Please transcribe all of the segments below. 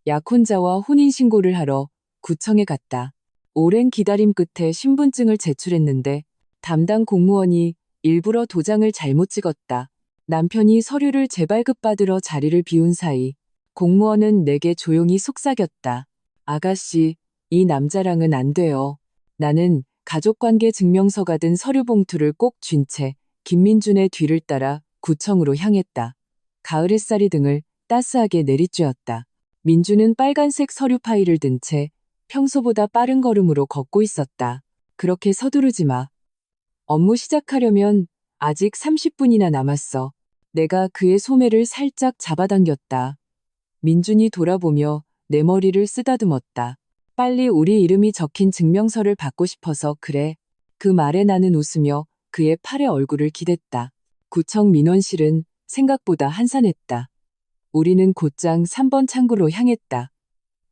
약혼자와 혼인신고를 하러 구청에 갔다. 오랜 기다림 끝에 신분증을 제출했는데 담당 공무원이 일부러 도장을 잘못 찍었다. 남편이 서류를 재발급받으러 자리를 비운 사이 공무원은 내게 조용히 속삭였다. 아가씨, 이 남자랑은 안 돼요. 나는 가족관계 증명서가 든 서류 봉투를 꼭 쥔 채 김민준의 뒤를 따라 구청으로 향했다. 가을 햇살이 등을 따스하게 내리쬐었다. 민준은 빨간색 서류 파일을 든 채 평소보다 빠른 걸음으로 걷고 있었다. 그렇게 서두르지 마. 업무 시작하려면 아직 30분이나 남았어. 내가 그의 소매를 살짝 잡아당겼다. 민준이 돌아보며 내 머리를 쓰다듬었다. 빨리 우리 이름이 적힌 증명서를 받고 싶어서 그래. 그 말에 나는 웃으며 그의 팔에 얼굴을 기댔다. 구청 민원실은 생각보다 한산했다. 우리는 곧장 3번 창구로 향했다.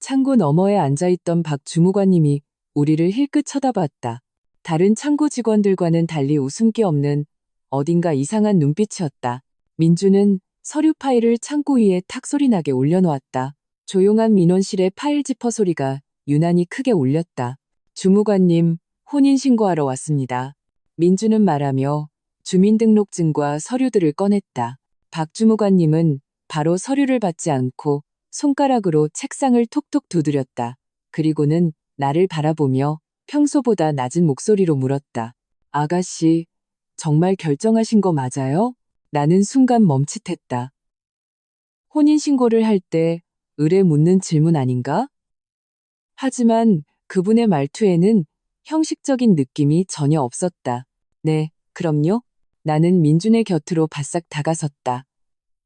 창구 너머에 앉아있던 박 주무관님이 우리를 힐끗 쳐다봤다. 다른 창구 직원들과는 달리 웃음기 없는 어딘가 이상한 눈빛이었다. 민주는 서류 파일을 창구 위에 탁 소리나게 올려놓았다. 조용한 민원실의 파일 지퍼 소리가 유난히 크게 울렸다. 주무관님, 혼인신고하러 왔습니다. 민주는 말하며 주민등록증과 서류들을 꺼냈다. 박 주무관님은 바로 서류를 받지 않고 손가락으로 책상을 톡톡 두드렸다. 그리고는 나를 바라보며 평소보다 낮은 목소리로 물었다. 아가씨, 정말 결정하신 거 맞아요? 나는 순간 멈칫했다. 혼인신고를 할 때 의뢰 묻는 질문 아닌가? 하지만 그분의 말투에는 형식적인 느낌이 전혀 없었다. 네, 그럼요. 나는 민준의 곁으로 바싹 다가섰다.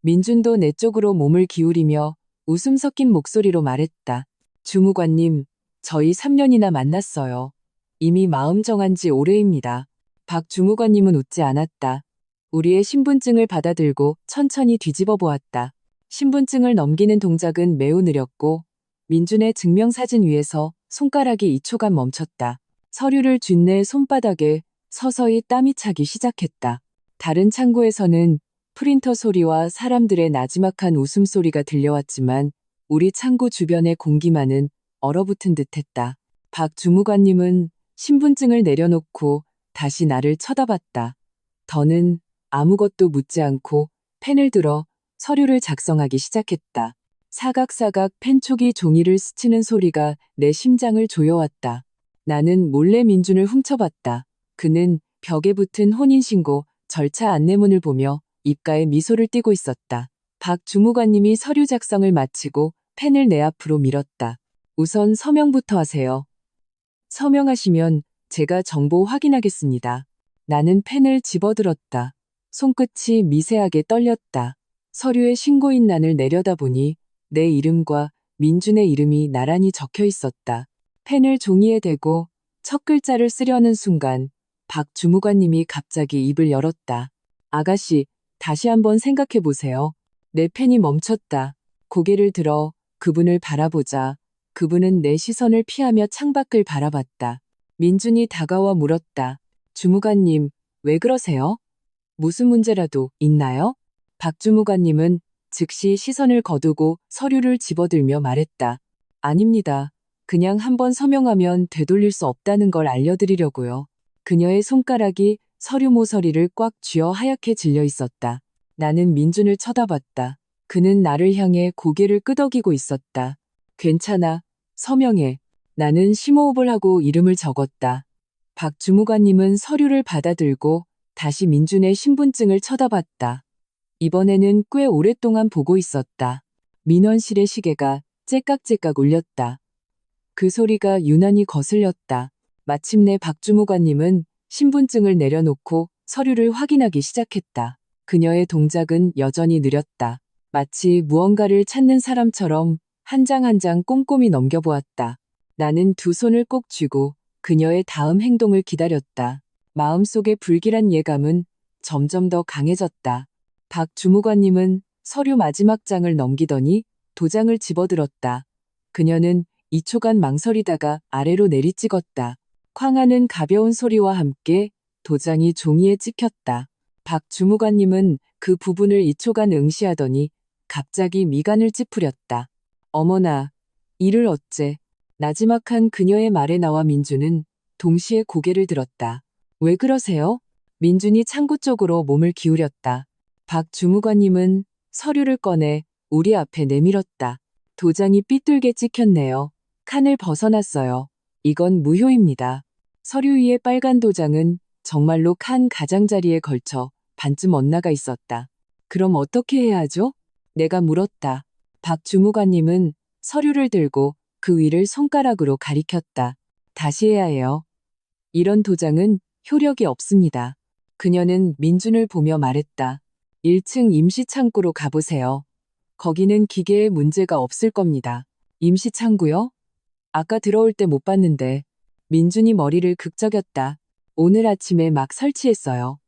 민준도 내 쪽으로 몸을 기울이며 웃음 섞인 목소리로 말했다. 주무관님, 저희 3년이나 만났어요. 이미 마음 정한 지 오래입니다. 박 주무관님은 웃지 않았다. 우리의 신분증을 받아들고 천천히 뒤집어 보았다. 신분증을 넘기는 동작은 매우 느렸고 민준의 증명사진 위에서 손가락이 2초간 멈췄다. 서류를 쥔 내 손바닥에 서서히 땀이 차기 시작했다. 다른 창구에서는 프린터 소리와 사람들의 나지막한 웃음소리가 들려왔지만 우리 창구 주변의 공기만은 얼어붙은 듯했다. 박 주무관님은 신분증을 내려놓고 다시 나를 쳐다봤다. 더는 아무것도 묻지 않고 펜을 들어 서류를 작성하기 시작했다. 사각사각 펜촉이 종이를 스치는 소리가 내 심장을 조여왔다. 나는 몰래 민준을 훔쳐봤다. 그는 벽에 붙은 혼인신고 절차 안내문을 보며 입가에 미소를 띠고 있었다. 박 주무관님이 서류 작성을 마치고 펜을 내 앞으로 밀었다. 우선 서명부터 하세요. 서명하시면 제가 정보 확인하겠습니다. 나는 펜을 집어들었다. 손끝이 미세하게 떨렸다. 서류의 신고인란을 내려다보니 내 이름과 민준의 이름이 나란히 적혀 있었다. 펜을 종이에 대고 첫 글자를 쓰려는 순간 박 주무관님이 갑자기 입을 열었다. 아가씨, 다시 한번 생각해 보세요. 내 펜이 멈췄다. 고개를 들어 그분을 바라보자 그분은 내 시선을 피하며 창밖을 바라봤다. 민준이 다가와 물었다. 주무관님, 왜 그러세요? 무슨 문제라도 있나요? 박 주무관님은 즉시 시선을 거두고 서류를 집어들며 말했다. 아닙니다. 그냥 한번 서명하면 되돌릴 수 없다는 걸 알려드리려고요. 그녀의 손가락이 서류 모서리를 꽉 쥐어 하얗게 질려 있었다. 나는 민준을 쳐다봤다. 그는 나를 향해 고개를 끄덕이고 있었다. 괜찮아. 서명해. 나는 심호흡을 하고 이름을 적었다. 박 주무관님은 서류를 받아들고 다시 민준의 신분증을 쳐다봤다. 이번에는 꽤 오랫동안 보고 있었다. 민원실의 시계가 째깍째깍 울렸다. 그 소리가 유난히 거슬렸다. 마침내 박 주무관님은 신분증을 내려놓고 서류를 확인하기 시작했다. 그녀의 동작은 여전히 느렸다. 마치 무언가를 찾는 사람처럼 한 장 한 장 꼼꼼히 넘겨보았다. 나는 두 손을 꼭 쥐고 그녀의 다음 행동을 기다렸다. 마음속의 불길한 예감은 점점 더 강해졌다. 박 주무관님은 서류 마지막 장을 넘기더니 도장을 집어들었다. 그녀는 2초간 망설이다가 아래로 내리찍었다. 쾅하는 가벼운 소리와 함께 도장이 종이에 찍혔다. 박 주무관님은 그 부분을 2초간 응시하더니 갑자기 미간을 찌푸렸다. 어머나, 이를 어째? 나지막한 그녀의 말에 나와 민준은 동시에 고개를 들었다. 왜 그러세요? 민준이 창구 쪽으로 몸을 기울였다. 박 주무관님은 서류를 꺼내 우리 앞에 내밀었다. 도장이 삐뚤게 찍혔네요. 칸을 벗어났어요. 이건 무효입니다. 서류 위에 빨간 도장은 정말로 칸 가장자리에 걸쳐 반쯤 엇나가 있었다. 그럼 어떻게 해야 하죠? 내가 물었다. 박 주무관님은 서류를 들고 그 위를 손가락으로 가리켰다. 다시 해야 해요. 이런 도장은 효력이 없습니다. 그녀는 민준을 보며 말했다. 1층 임시창고로 가보세요. 거기는 기계에 문제가 없을 겁니다. 임시창고요? 아까 들어올 때 못 봤는데. 민준이 머리를 극적였다. 오늘 아침에 막 설치했어요.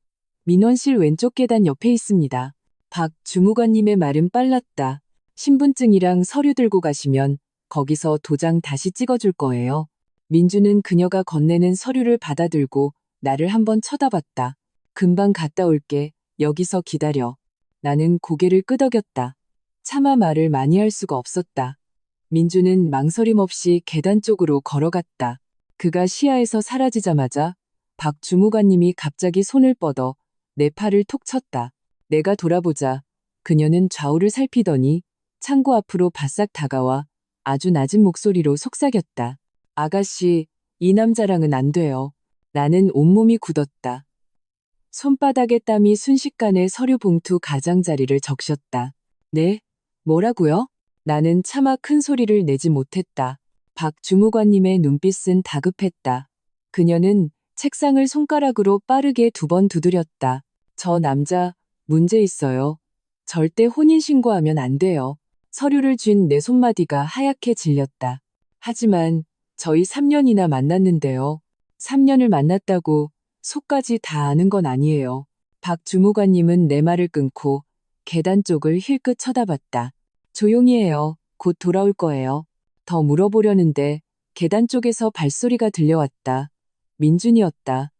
민원실 왼쪽 계단 옆에 있습니다. 박 주무관님의 말은 빨랐다. 신분증이랑 서류 들고 가시면 거기서 도장 다시 찍어줄 거예요. 민주는 그녀가 건네는 서류를 받아들고 나를 한번 쳐다봤다. 금방 갔다 올게. 여기서 기다려. 나는 고개를 끄덕였다. 차마 말을 많이 할 수가 없었다. 민주는 망설임 없이 계단 쪽으로 걸어갔다. 그가 시야에서 사라지자마자 박 주무관님이 갑자기 손을 뻗어 내 팔을 톡 쳤다. 내가 돌아보자 그녀는 좌우를 살피더니 창고 앞으로 바싹 다가와 아주 낮은 목소리로 속삭였다. 아가씨, 이 남자랑은 안 돼요. 나는 온몸이 굳었다. 손바닥에 땀이 순식간에 서류 봉투 가장자리를 적셨다. 네? 뭐라고요? 나는 차마 큰 소리를 내지 못했다. 박 주무관님의 눈빛은 다급했다. 그녀는 책상을 손가락으로 빠르게 2번 두드렸다. 저 남자, 문제 있어요. 절대 혼인신고하면 안 돼요. 서류를 쥔 내 손마디가 하얗게 질렸다. 하지만 저희 3년이나 만났는데요. 3년을 만났다고 속까지 다 아는 건 아니에요. 박 주무관님은 내 말을 끊고 계단 쪽을 힐끗 쳐다봤다. 조용히 해요. 곧 돌아올 거예요. 더 물어보려는데 계단 쪽에서 발소리가 들려왔다. 민준이었다.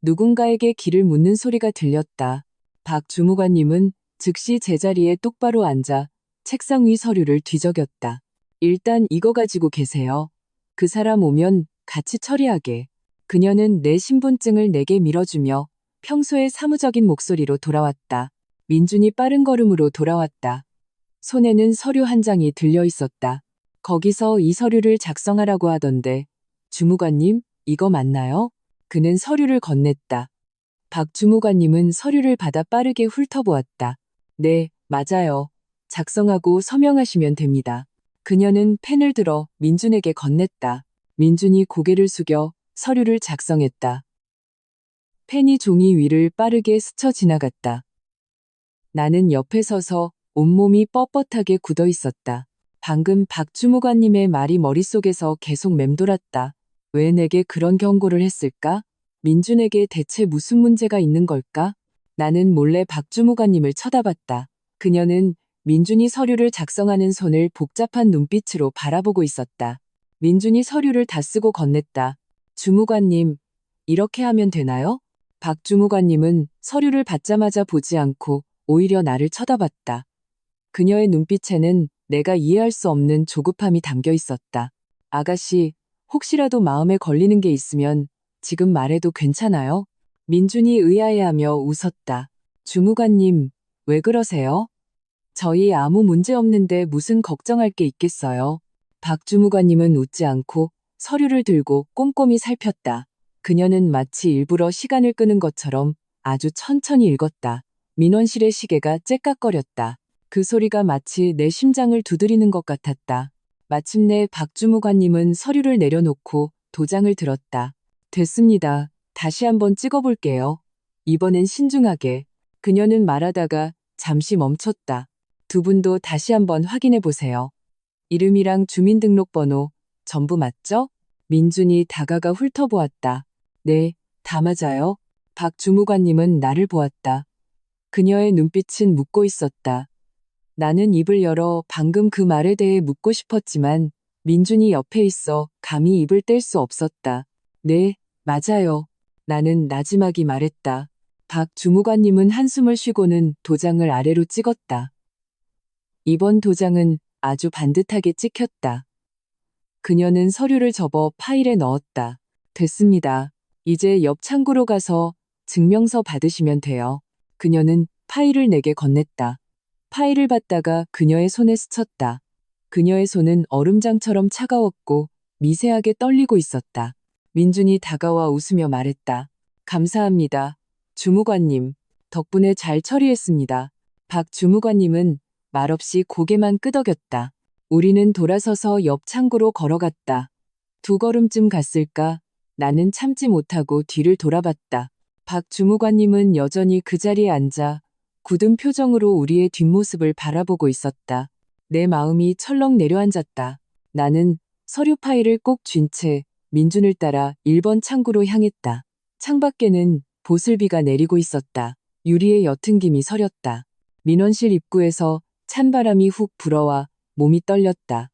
누군가에게 길을 묻는 소리가 들렸다. 박 주무관님은 즉시 제자리에 똑바로 앉아 책상 위 서류를 뒤적였다. 일단 이거 가지고 계세요. 그 사람 오면 같이 처리하게. 그녀는 내 신분증을 내게 밀어주며 평소의 사무적인 목소리로 돌아왔다. 민준이 빠른 걸음으로 돌아왔다. 손에는 서류 한 장이 들려 있었다. 거기서 이 서류를 작성하라고 하던데, 주무관님, 이거 맞나요? 그는 서류를 건넸다. 박 주무관님은 서류를 받아 빠르게 훑어보았다. 네, 맞아요. 작성하고 서명하시면 됩니다. 그녀는 펜을 들어 민준에게 건넸다. 민준이 고개를 숙여 서류를 작성했다. 펜이 종이 위를 빠르게 스쳐 지나갔다. 나는 옆에 서서 온몸이 뻣뻣하게 굳어 있었다. 방금 박 주무관님의 말이 머릿속에서 계속 맴돌았다. 왜 내게 그런 경고를 했을까? 민준에게 대체 무슨 문제가 있는 걸까? 나는 몰래 박 주무관님을 쳐다봤다. 그녀는 민준이 서류를 작성하는 손을 복잡한 눈빛으로 바라보고 있었다. 민준이 서류를 다 쓰고 건넸다. 주무관님, 이렇게 하면 되나요? 박 주무관님은 서류를 받자마자 보지 않고 오히려 나를 쳐다봤다. 그녀의 눈빛에는 내가 이해할 수 없는 조급함이 담겨 있었다. 아가씨, 혹시라도 마음에 걸리는 게 있으면 지금 말해도 괜찮아요? 민준이 의아해하며 웃었다. 주무관님, 왜 그러세요? 저희 아무 문제 없는데 무슨 걱정할 게 있겠어요? 박 주무관님은 웃지 않고 서류를 들고 꼼꼼히 살폈다. 그녀는 마치 일부러 시간을 끄는 것처럼 아주 천천히 읽었다. 민원실의 시계가 째깍거렸다. 그 소리가 마치 내 심장을 두드리는 것 같았다. 마침내 박 주무관님은 서류를 내려놓고 도장을 들었다. 됐습니다. 다시 한번 찍어볼게요. 이번엔 신중하게. 그녀는 말하다가 잠시 멈췄다. 두 분도 다시 한번 확인해 보세요. 이름이랑 주민등록번호 전부 맞죠? 민준이 다가가 훑어보았다. 네, 다 맞아요. 박 주무관님은 나를 보았다. 그녀의 눈빛은 묻고 있었다. 나는 입을 열어 방금 그 말에 대해 묻고 싶었지만 민준이 옆에 있어 감히 입을 뗄 수 없었다. 네, 맞아요. 나는 나지막이 말했다. 박 주무관님은 한숨을 쉬고는 도장을 아래로 찍었다. 이번 도장은 아주 반듯하게 찍혔다. 그녀는 서류를 접어 파일에 넣었다. 됐습니다. 이제 옆 창구로 가서 증명서 받으시면 돼요. 그녀는 파일을 내게 건넸다. 파일을 받다가 그녀의 손에 스쳤다. 그녀의 손은 얼음장처럼 차가웠고 미세하게 떨리고 있었다. 민준이 다가와 웃으며 말했다. 감사합니다. 주무관님. 덕분에 잘 처리했습니다. 박 주무관님은 말없이 고개만 끄덕였다. 우리는 돌아서서 옆 창구로 걸어갔다. 2걸음쯤 갔을까? 나는 참지 못하고 뒤를 돌아봤다. 박 주무관님은 여전히 그 자리에 앉아 굳은 표정으로 우리의 뒷모습을 바라보고 있었다. 내 마음이 철렁 내려앉았다. 나는 서류 파일을 꼭 쥔 채 민준을 따라 1번 창구로 향했다. 창밖에는 보슬비가 내리고 있었다. 유리에 옅은 김이 서렸다. 민원실 입구에서 찬바람이 훅 불어와 몸이 떨렸다.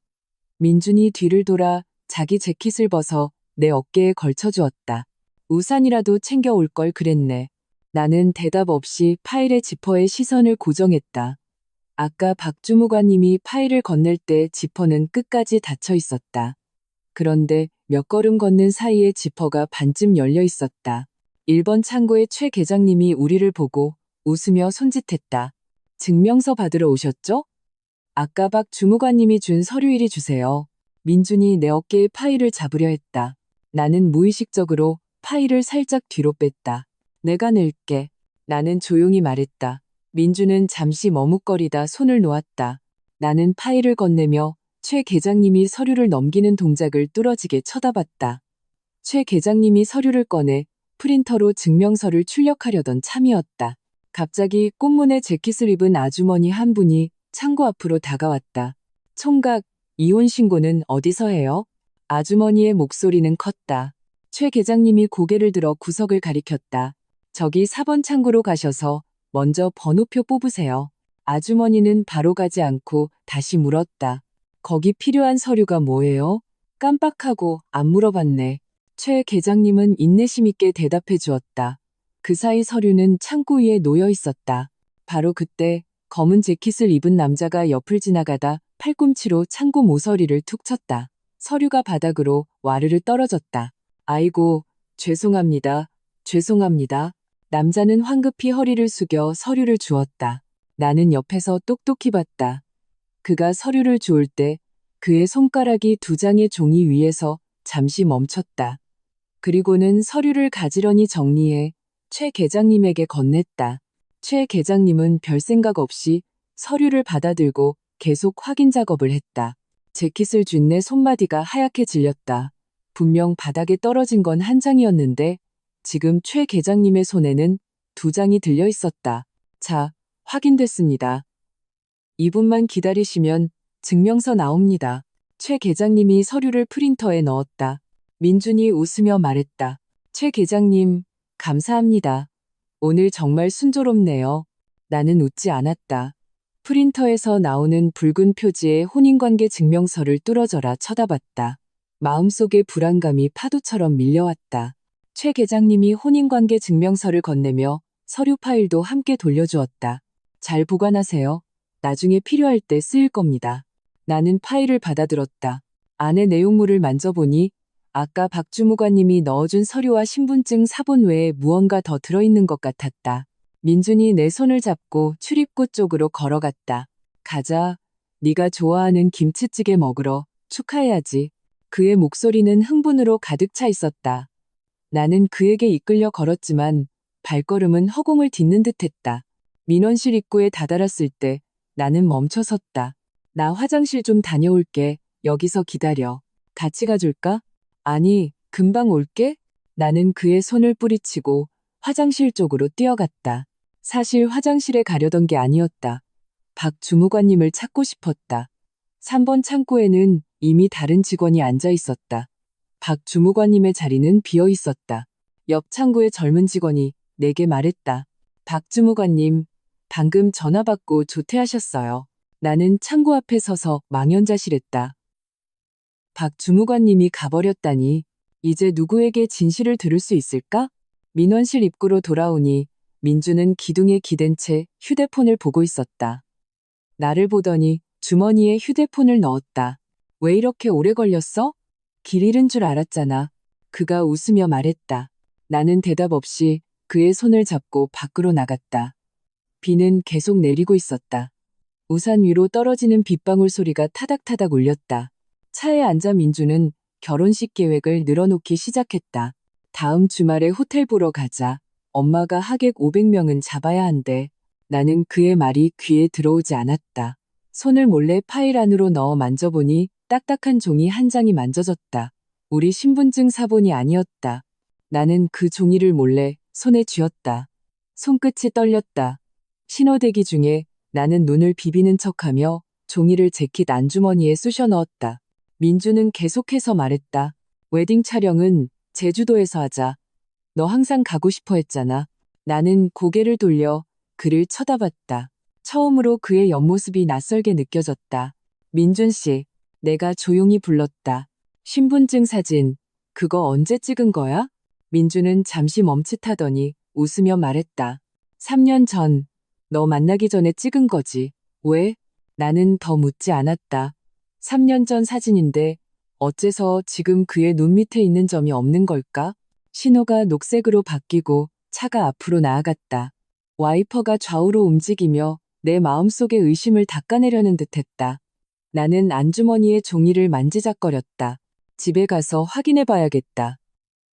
민준이 뒤를 돌아 자기 재킷을 벗어 내 어깨에 걸쳐주었다. 우산이라도 챙겨올 걸 그랬네. 나는 대답 없이 파일의 지퍼에 시선을 고정했다. 아까 박 주무관님이 파일을 건넬 때 지퍼는 끝까지 닫혀 있었다. 그런데 몇 걸음 걷는 사이에 지퍼가 반쯤 열려 있었다. 1번 창고의 최 계장님이 우리를 보고 웃으며 손짓했다. 증명서 받으러 오셨죠? 아까 박 주무관님이 준 서류 이리 주세요. 민준이 내 어깨에 파일을 잡으려 했다. 나는 무의식적으로 파일을 살짝 뒤로 뺐다. 내가 낼게. 나는 조용히 말했다. 민준은 잠시 머뭇거리다 손을 놓았다. 나는 파일을 건네며 최 계장님이 서류를 넘기는 동작을 뚫어지게 쳐다봤다. 최 계장님이 서류를 꺼내 프린터로 증명서를 출력하려던 참이었다. 갑자기 꽃무늬 재킷을 입은 아주머니 한 분이 창고 앞으로 다가왔다. 총각, 이혼 신고는 어디서 해요? 아주머니의 목소리는 컸다. 최 계장님이 고개를 들어 구석을 가리켰다. 저기 4번 창구로 가셔서 먼저 번호표 뽑으세요. 아주머니는 바로 가지 않고 다시 물었다. 거기 필요한 서류가 뭐예요? 깜빡하고 안 물어봤네. 최 계장님은 인내심 있게 대답해 주었다. 그 사이 서류는 창고 위에 놓여 있었다. 바로 그때 검은 재킷을 입은 남자가 옆을 지나가다 팔꿈치로 창고 모서리를 툭 쳤다. 서류가 바닥으로 와르르 떨어졌다. 아이고, 죄송합니다. 죄송합니다. 남자는 황급히 허리를 숙여 서류를 주었다. 나는 옆에서 똑똑히 봤다. 그가 서류를 주울 때 그의 손가락이 2장의 종이 위에서 잠시 멈췄다. 그리고는 서류를 가지런히 정리해 최 계장님에게 건넸다. 최 계장님은 별 생각 없이 서류를 받아들고 계속 확인 작업을 했다. 재킷을 쥔 내 손마디가 하얗게 질렸다. 분명 바닥에 떨어진 건 한 장이었는데 지금 최 계장님의 손에는 2장이 들려 있었다. 자, 확인됐습니다. 2분만 기다리시면 증명서 나옵니다. 최 계장님이 서류를 프린터에 넣었다. 민준이 웃으며 말했다. 최 계장님, 감사합니다. 오늘 정말 순조롭네요. 나는 웃지 않았다. 프린터에서 나오는 붉은 표지의 혼인관계 증명서를 뚫어져라 쳐다봤다. 마음속에 불안감이 파도처럼 밀려왔다. 최 계장님이 혼인관계 증명서를 건네며 서류 파일도 함께 돌려주었다. 잘 보관하세요. 나중에 필요할 때 쓰일 겁니다. 나는 파일을 받아들었다. 안에 내용물을 만져보니 아까 박 주무관님이 넣어준 서류와 신분증 사본 외에 무언가 더 들어있는 것 같았다. 민준이 내 손을 잡고 출입구 쪽으로 걸어갔다. 가자. 네가 좋아하는 김치찌개 먹으러. 축하해야지. 그의 목소리는 흥분으로 가득 차 있었다. 나는 그에게 이끌려 걸었지만 발걸음은 허공을 딛는 듯했다. 민원실 입구에 다다랐을 때 나는 멈춰섰다. 나 화장실 좀 다녀올게. 여기서 기다려. 같이 가줄까? 아니, 금방 올게. 나는 그의 손을 뿌리치고 화장실 쪽으로 뛰어갔다. 사실 화장실에 가려던 게 아니었다. 박 주무관님을 찾고 싶었다. 3번 창고에는 이미 다른 직원이 앉아 있었다. 박 주무관님의 자리는 비어 있었다. 옆 창구의 젊은 직원이 내게 말했다. 박 주무관님, 방금 전화 받고 조퇴하셨어요. 나는 창고 앞에 서서 망연자실했다. 박 주무관님이 가버렸다니. 이제 누구에게 진실을 들을 수 있을까? 민원실 입구로 돌아오니 민주는 기둥에 기댄 채 휴대폰을 보고 있었다. 나를 보더니 주머니에 휴대폰을 넣었다. 왜 이렇게 오래 걸렸어? 길 잃은 줄 알았잖아. 그가 웃으며 말했다. 나는 대답 없이 그의 손을 잡고 밖으로 나갔다. 비는 계속 내리고 있었다. 우산 위로 떨어지는 빗방울 소리가 타닥타닥 울렸다. 차에 앉아 민주는 결혼식 계획을 늘어놓기 시작했다. 다음 주말에 호텔 보러 가자. 엄마가 하객 500명은 잡아야 한대. 나는 그의 말이 귀에 들어오지 않았다. 손을 몰래 파일 안으로 넣어 만져보니 딱딱한 종이 한 장이 만져졌다. 우리 신분증 사본이 아니었다. 나는 그 종이를 몰래 손에 쥐었다. 손끝이 떨렸다. 신호대기 중에 나는 눈을 비비는 척하며 종이를 재킷 안주머니에 쑤셔 넣었다. 민주는 계속해서 말했다. 웨딩 촬영은 제주도에서 하자. 너 항상 가고 싶어 했잖아. 나는 고개를 돌려 그를 쳐다봤다. 처음으로 그의 옆모습이 낯설게 느껴졌다. 민준 씨, 내가 조용히 불렀다. 신분증 사진, 그거 언제 찍은 거야? 민주는 잠시 멈칫하더니 웃으며 말했다. 3년 전, 너 만나기 전에 찍은 거지. 왜? 나는 더 묻지 않았다. 3년 전 사진인데 어째서 지금 그의 눈 밑에 있는 점이 없는 걸까? 신호가 녹색으로 바뀌고 차가 앞으로 나아갔다. 와이퍼가 좌우로 움직이며 내 마음속의 의심을 닦아내려는 듯했다. 나는 안주머니의 종이를 만지작거렸다. 집에 가서 확인해봐야겠다.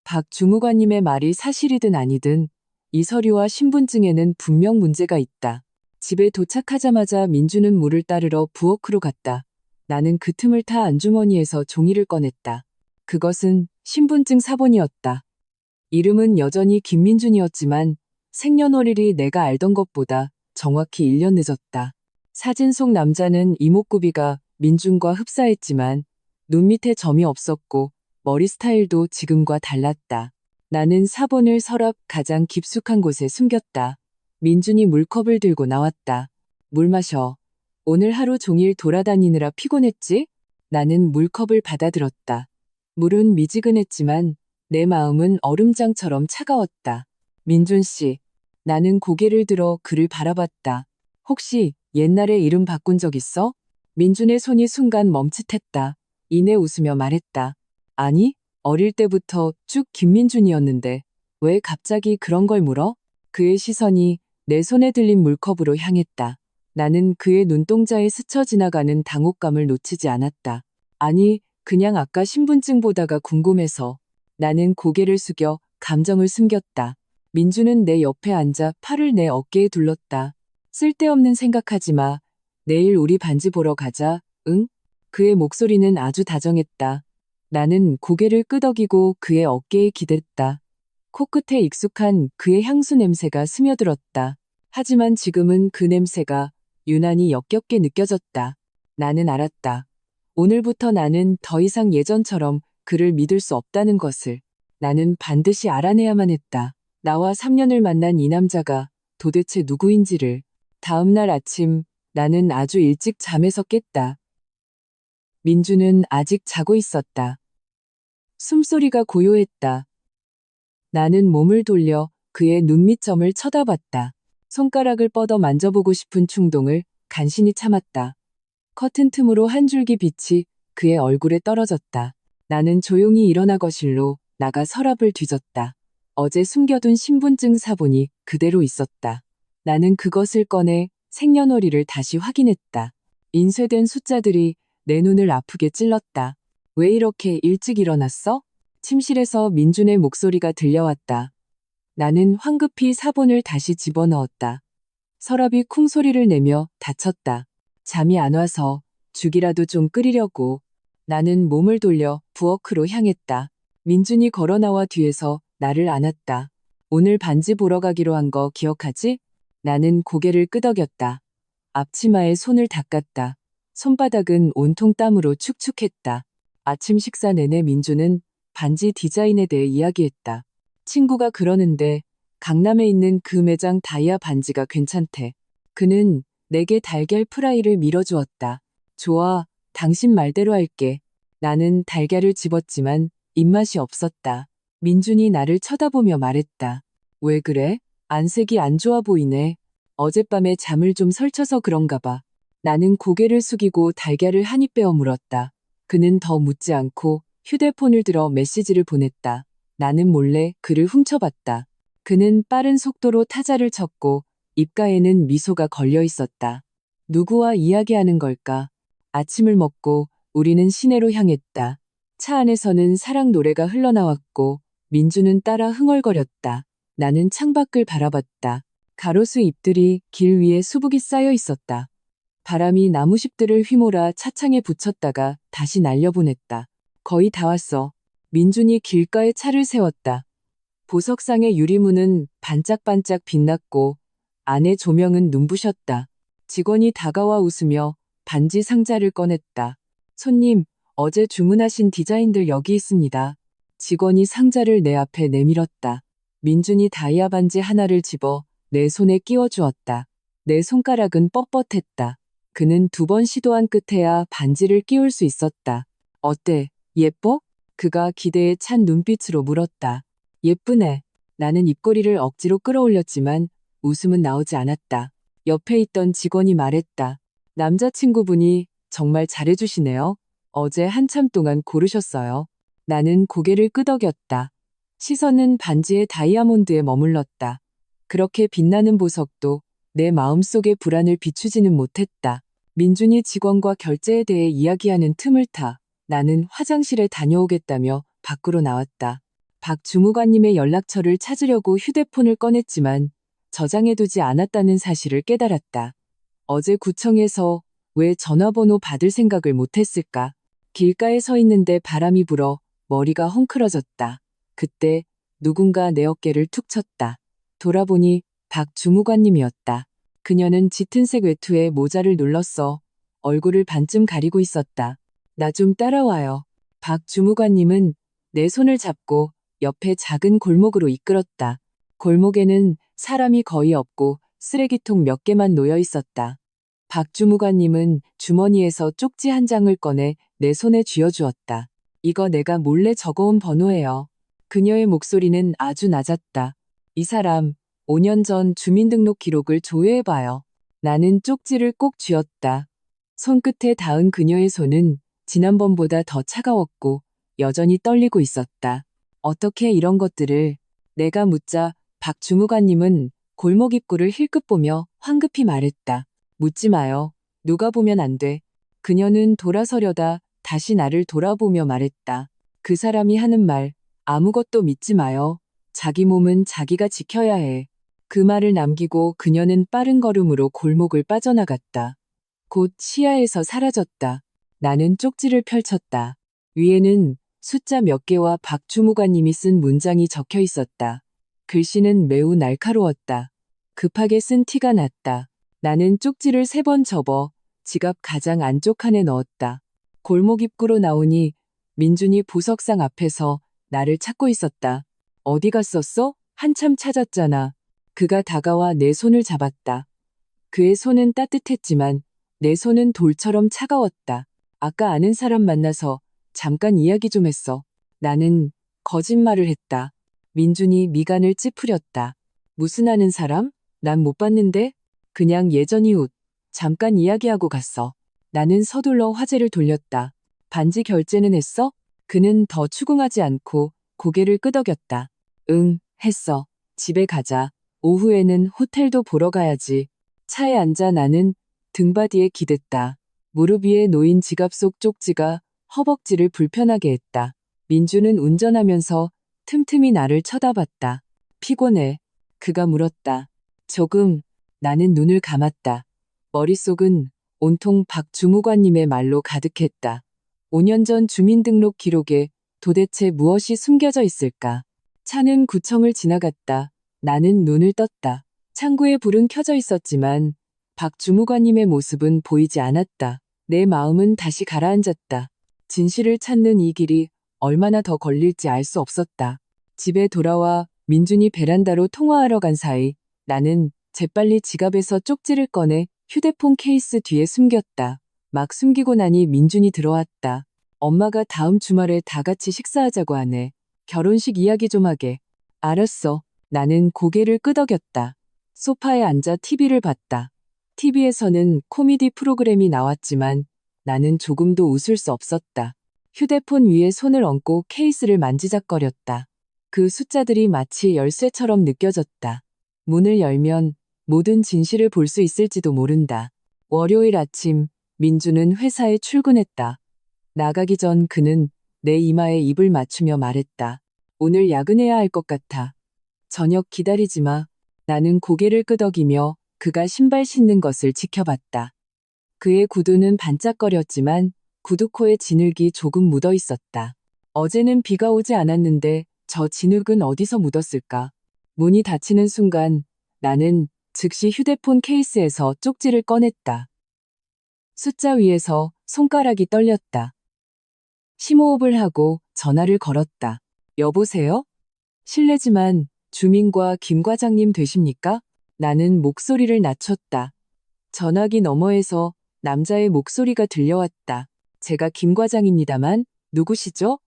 박 주무관님의 말이 사실이든 아니든 이 서류와 신분증에는 분명 문제가 있다. 집에 도착하자마자 민주는 물을 따르러 부엌으로 갔다. 나는 그 틈을 타 안주머니에서 종이를 꺼냈다. 그것은 신분증 사본이었다. 이름은 여전히 김민준이었지만 생년월일이 내가 알던 것보다 정확히 1년 늦었다. 사진 속 남자는 이목구비가 민준과 흡사했지만 눈 밑에 점이 없었고 머리 스타일도 지금과 달랐다. 나는 사본을 서랍 가장 깊숙한 곳에 숨겼다. 민준이 물컵을 들고 나왔다. 물 마셔. 오늘 하루 종일 돌아다니느라 피곤했지? 나는 물컵을 받아들었다. 물은 미지근했지만 내 마음은 얼음장처럼 차가웠다. 민준 씨, 나는 고개를 들어 그를 바라봤다. 혹시 옛날에 이름 바꾼 적 있어? 민준의 손이 순간 멈칫했다. 이내 웃으며 말했다. 아니, 어릴 때부터 쭉 김민준이었는데 왜 갑자기 그런 걸 물어? 그의 시선이 내 손에 들린 물컵으로 향했다. 나는 그의 눈동자에 스쳐 지나가는 당혹감을 놓치지 않았다. 아니, 그냥 아까 신분증 보다가 궁금해서. 나는 고개를 숙여 감정을 숨겼다. 민주는 내 옆에 앉아 팔을 내 어깨에 둘렀다. 쓸데없는 생각하지 마. 내일 우리 반지 보러 가자. 응? 그의 목소리는 아주 다정했다. 나는 고개를 끄덕이고 그의 어깨에 기댔다. 코끝에 익숙한 그의 향수 냄새가 스며들었다. 하지만 지금은 그 냄새가 유난히 역겹게 느껴졌다. 나는 알았다. 오늘부터 나는 더 이상 예전처럼 그를 믿을 수 없다는 것을. 나는 반드시 알아내야만 했다. 나와 3년을 만난 이 남자가 도대체 누구인지를. 다음 날 아침 나는 아주 일찍 잠에서 깼다. 민주는 아직 자고 있었다. 숨소리가 고요했다. 나는 몸을 돌려 그의 눈밑점을 쳐다봤다. 손가락을 뻗어 만져보고 싶은 충동을 간신히 참았다. 커튼 틈으로 한 줄기 빛이 그의 얼굴에 떨어졌다. 나는 조용히 일어나 거실로 나가 서랍을 뒤졌다. 어제 숨겨둔 신분증 사본이 그대로 있었다. 나는 그것을 꺼내 생년월일을 다시 확인했다. 인쇄된 숫자들이 내 눈을 아프게 찔렀다. 왜 이렇게 일찍 일어났어? 침실에서 민준의 목소리가 들려왔다. 나는 황급히 사본을 다시 집어넣었다. 서랍이 쿵 소리를 내며 닫혔다. 잠이 안 와서 죽이라도 좀 끓이려고. 나는 몸을 돌려 부엌으로 향했다. 민준이 걸어 나와 뒤에서 나를 안았다. 오늘 반지 보러 가기로 한 거 기억하지? 나는 고개를 끄덕였다. 앞치마에 손을 닦았다. 손바닥은 온통 땀으로 축축했다. 아침 식사 내내 민주는 반지 디자인에 대해 이야기했다. 친구가 그러는데 강남에 있는 그 매장 다이아 반지가 괜찮대. 그는 내게 달걀 프라이를 밀어주었다. 좋아, 당신 말대로 할게. 나는 달걀을 집었지만 입맛이 없었다. 민준이 나를 쳐다보며 말했다. 왜 그래? 안색이 안 좋아 보이네. 어젯밤에 잠을 좀 설쳐서 그런가 봐. 나는 고개를 숙이고 달걀을 한 입 베어 물었다. 그는 더 묻지 않고 휴대폰을 들어 메시지를 보냈다. 나는 몰래 그를 훔쳐봤다. 그는 빠른 속도로 타자를 쳤고 입가에는 미소가 걸려 있었다. 누구와 이야기하는 걸까? 아침을 먹고 우리는 시내로 향했다. 차 안에서는 사랑 노래가 흘러나왔고 민주는 따라 흥얼거렸다. 나는 창밖을 바라봤다. 가로수 잎들이 길 위에 수북이 쌓여 있었다. 바람이 나무십들을 휘몰아 차창에 붙였다가 다시 날려보냈다. 거의 다 왔어. 민준이 길가에 차를 세웠다. 보석상의 유리문은 반짝반짝 빛났고 안의 조명은 눈부셨다. 직원이 다가와 웃으며 반지 상자를 꺼냈다. 손님, 어제 주문하신 디자인들 여기 있습니다. 직원이 상자를 내 앞에 내밀었다. 민준이 다이아 반지 하나를 집어 내 손에 끼워 주었다. 내 손가락은 뻣뻣했다. 그는 2번 시도한 끝에야 반지를 끼울 수 있었다. 어때? 예뻐? 그가 기대에 찬 눈빛으로 물었다. 예쁘네. 나는 입꼬리를 억지로 끌어올렸지만 웃음은 나오지 않았다. 옆에 있던 직원이 말했다. 남자친구분이 정말 잘해주시네요. 어제 한참 동안 고르셨어요. 나는 고개를 끄덕였다. 시선은 반지의 다이아몬드에 머물렀다. 그렇게 빛나는 보석도 내 마음속의 불안을 비추지는 못했다. 민준이 직원과 결제에 대해 이야기하는 틈을 타 나는 화장실에 다녀오겠다며 밖으로 나왔다. 박 주무관님의 연락처를 찾으려고 휴대폰을 꺼냈지만 저장해두지 않았다는 사실을 깨달았다. 어제 구청에서 왜 전화번호 받을 생각을 못했을까? 길가에 서 있는데 바람이 불어 머리가 헝클어졌다. 그때 누군가 내 어깨를 툭 쳤다. 돌아보니 박 주무관님이었다. 그녀는 짙은색 외투에 모자를 눌렀어 얼굴을 반쯤 가리고 있었다. 나 좀 따라와요. 박 주무관님은 내 손을 잡고 옆에 작은 골목으로 이끌었다. 골목에는 사람이 거의 없고 쓰레기통 몇 개만 놓여 있었다. 박 주무관님은 주머니에서 쪽지 한 장을 꺼내 내 손에 쥐어주었다. 이거 내가 몰래 적어온 번호예요. 그녀의 목소리는 아주 낮았다. 이 사람 5년 전 주민등록 기록을 조회해봐요. 나는 쪽지를 꼭 쥐었다. 손끝에 닿은 그녀의 손은 지난번보다 더 차가웠고 여전히 떨리고 있었다. 어떻게 이런 것들을 내가 묻자 박 주무관님은 골목 입구를 힐끗 보며 황급히 말했다. 묻지 마요. 누가 보면 안 돼. 그녀는 돌아서려다 다시 나를 돌아보며 말했다. 그 사람이 하는 말 아무것도 믿지 마요. 자기 몸은 자기가 지켜야 해. 그 말을 남기고 그녀는 빠른 걸음으로 골목을 빠져나갔다. 곧 시야에서 사라졌다. 나는 쪽지를 펼쳤다. 위에는 숫자 몇 개와 박 주무관님이 쓴 문장이 적혀 있었다. 글씨는 매우 날카로웠다. 급하게 쓴 티가 났다. 나는 쪽지를 3번 접어 지갑 가장 안쪽 칸에 넣었다. 골목 입구로 나오니 민준이 보석상 앞에서 나를 찾고 있었다. 어디 갔었어? 한참 찾았잖아. 그가 다가와 내 손을 잡았다. 그의 손은 따뜻했지만 내 손은 돌처럼 차가웠다. 아까 아는 사람 만나서 잠깐 이야기 좀 했어. 나는 거짓말을 했다. 민준이 미간을 찌푸렸다. 무슨 아는 사람? 난 못 봤는데? 그냥 예전 이웃. 잠깐 이야기하고 갔어. 나는 서둘러 화제를 돌렸다. 반지 결제는 했어? 그는 더 추궁하지 않고 고개를 끄덕였다. 응, 했어. 집에 가자. 오후에는 호텔도 보러 가야지. 차에 앉아 나는 등받이에 기댔다. 무릎 위에 놓인 지갑 속 쪽지가 허벅지를 불편하게 했다. 민주는 운전하면서 틈틈이 나를 쳐다봤다. 피곤해. 그가 물었다. 조금. 나는 눈을 감았다. 머릿속은 온통 박 주무관님의 말로 가득했다. 5년 전 주민등록 기록에 도대체 무엇이 숨겨져 있을까? 차는 구청을 지나갔다. 나는 눈을 떴다. 창구에 불은 켜져 있었지만 박 주무관님의 모습은 보이지 않았다. 내 마음은 다시 가라앉았다. 진실을 찾는 이 길이 얼마나 더 걸릴지 알 수 없었다. 집에 돌아와 민준이 베란다로 통화하러 간 사이 나는 재빨리 지갑에서 쪽지를 꺼내 휴대폰 케이스 뒤에 숨겼다. 막 숨기고 나니 민준이 들어왔다. 엄마가 다음 주말에 다 같이 식사하자고 하네. 결혼식 이야기 좀 하게. 알았어. 나는 고개를 끄덕였다. 소파에 앉아 TV를 봤다. TV에서는 코미디 프로그램이 나왔지만 나는 조금도 웃을 수 없었다. 휴대폰 위에 손을 얹고 케이스를 만지작거렸다. 그 숫자들이 마치 열쇠처럼 느껴졌다. 문을 열면 모든 진실을 볼 수 있을지도 모른다. 월요일 아침, 민주는 회사에 출근했다. 나가기 전 그는 내 이마에 입을 맞추며 말했다. 오늘 야근해야 할 것 같아. 저녁 기다리지 마. 나는 고개를 끄덕이며 그가 신발 신는 것을 지켜봤다. 그의 구두는 반짝거렸지만 구두코에 진흙이 조금 묻어 있었다. 어제는 비가 오지 않았는데 저 진흙은 어디서 묻었을까? 문이 닫히는 순간 나는 즉시 휴대폰 케이스에서 쪽지를 꺼냈다. 숫자 위에서 손가락이 떨렸다. 심호흡을 하고 전화를 걸었다. 여보세요? 실례지만 주민과 김 과장님 되십니까? 나는 목소리를 낮췄다. 전화기 너머에서 남자의 목소리가 들려왔다. 제가 김 과장입니다만 누구시죠?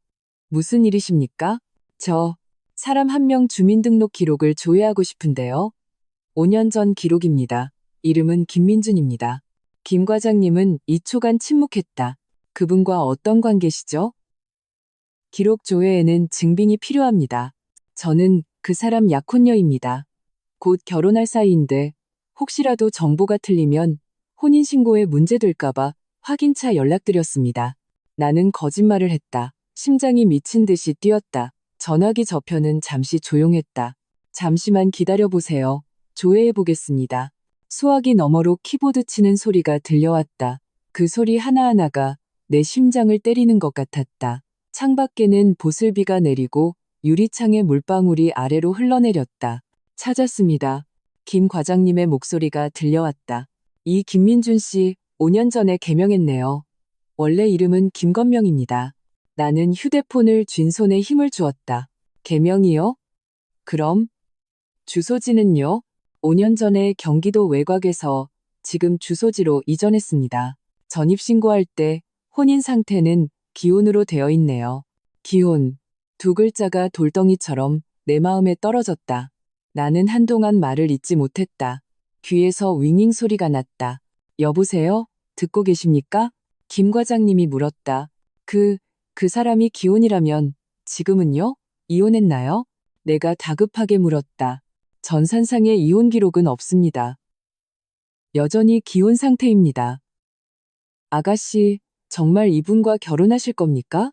무슨 일이십니까? 저 사람 한 명 주민등록 기록을 조회하고 싶은데요. 5년 전 기록입니다. 이름은 김민준입니다. 김 과장님은 2초간 침묵했다. 그분과 어떤 관계시죠? 기록 조회에는 증빙이 필요합니다. 저는 그 사람 약혼녀입니다. 곧 결혼할 사이인데 혹시라도 정보가 틀리면 혼인신고에 문제될까봐 확인차 연락드렸습니다. 나는 거짓말을 했다. 심장이 미친 듯이 뛰었다. 전화기 저편은 잠시 조용했다. 잠시만 기다려보세요. 조회해보겠습니다. 수화기 너머로 키보드 치는 소리가 들려왔다. 그 소리 하나하나가 내 심장을 때리는 것 같았다. 창밖에는 보슬비가 내리고 유리창에 물방울이 아래로 흘러내렸다. 찾았습니다. 김 과장님의 목소리가 들려왔다. 이 김민준 씨 5년 전에 개명했네요. 원래 이름은 김건명입니다. 나는 휴대폰을 쥔 손에 힘을 주었다. 개명이요? 그럼 주소지는요? 5년 전에 경기도 외곽에서 지금 주소지로 이전했습니다. 전입신고할 때 혼인 상태는 기혼으로 되어 있네요. 기혼. 두 글자가 돌덩이처럼 내 마음에 떨어졌다. 나는 한동안 말을 잇지 못했다. 귀에서 윙윙 소리가 났다. 여보세요? 듣고 계십니까? 김 과장님이 물었다. 그 사람이 기혼이라면 지금은요? 이혼했나요? 내가 다급하게 물었다. 전산상의 이혼 기록은 없습니다. 여전히 기혼 상태입니다. 아가씨, 정말 이분과 결혼하실 겁니까?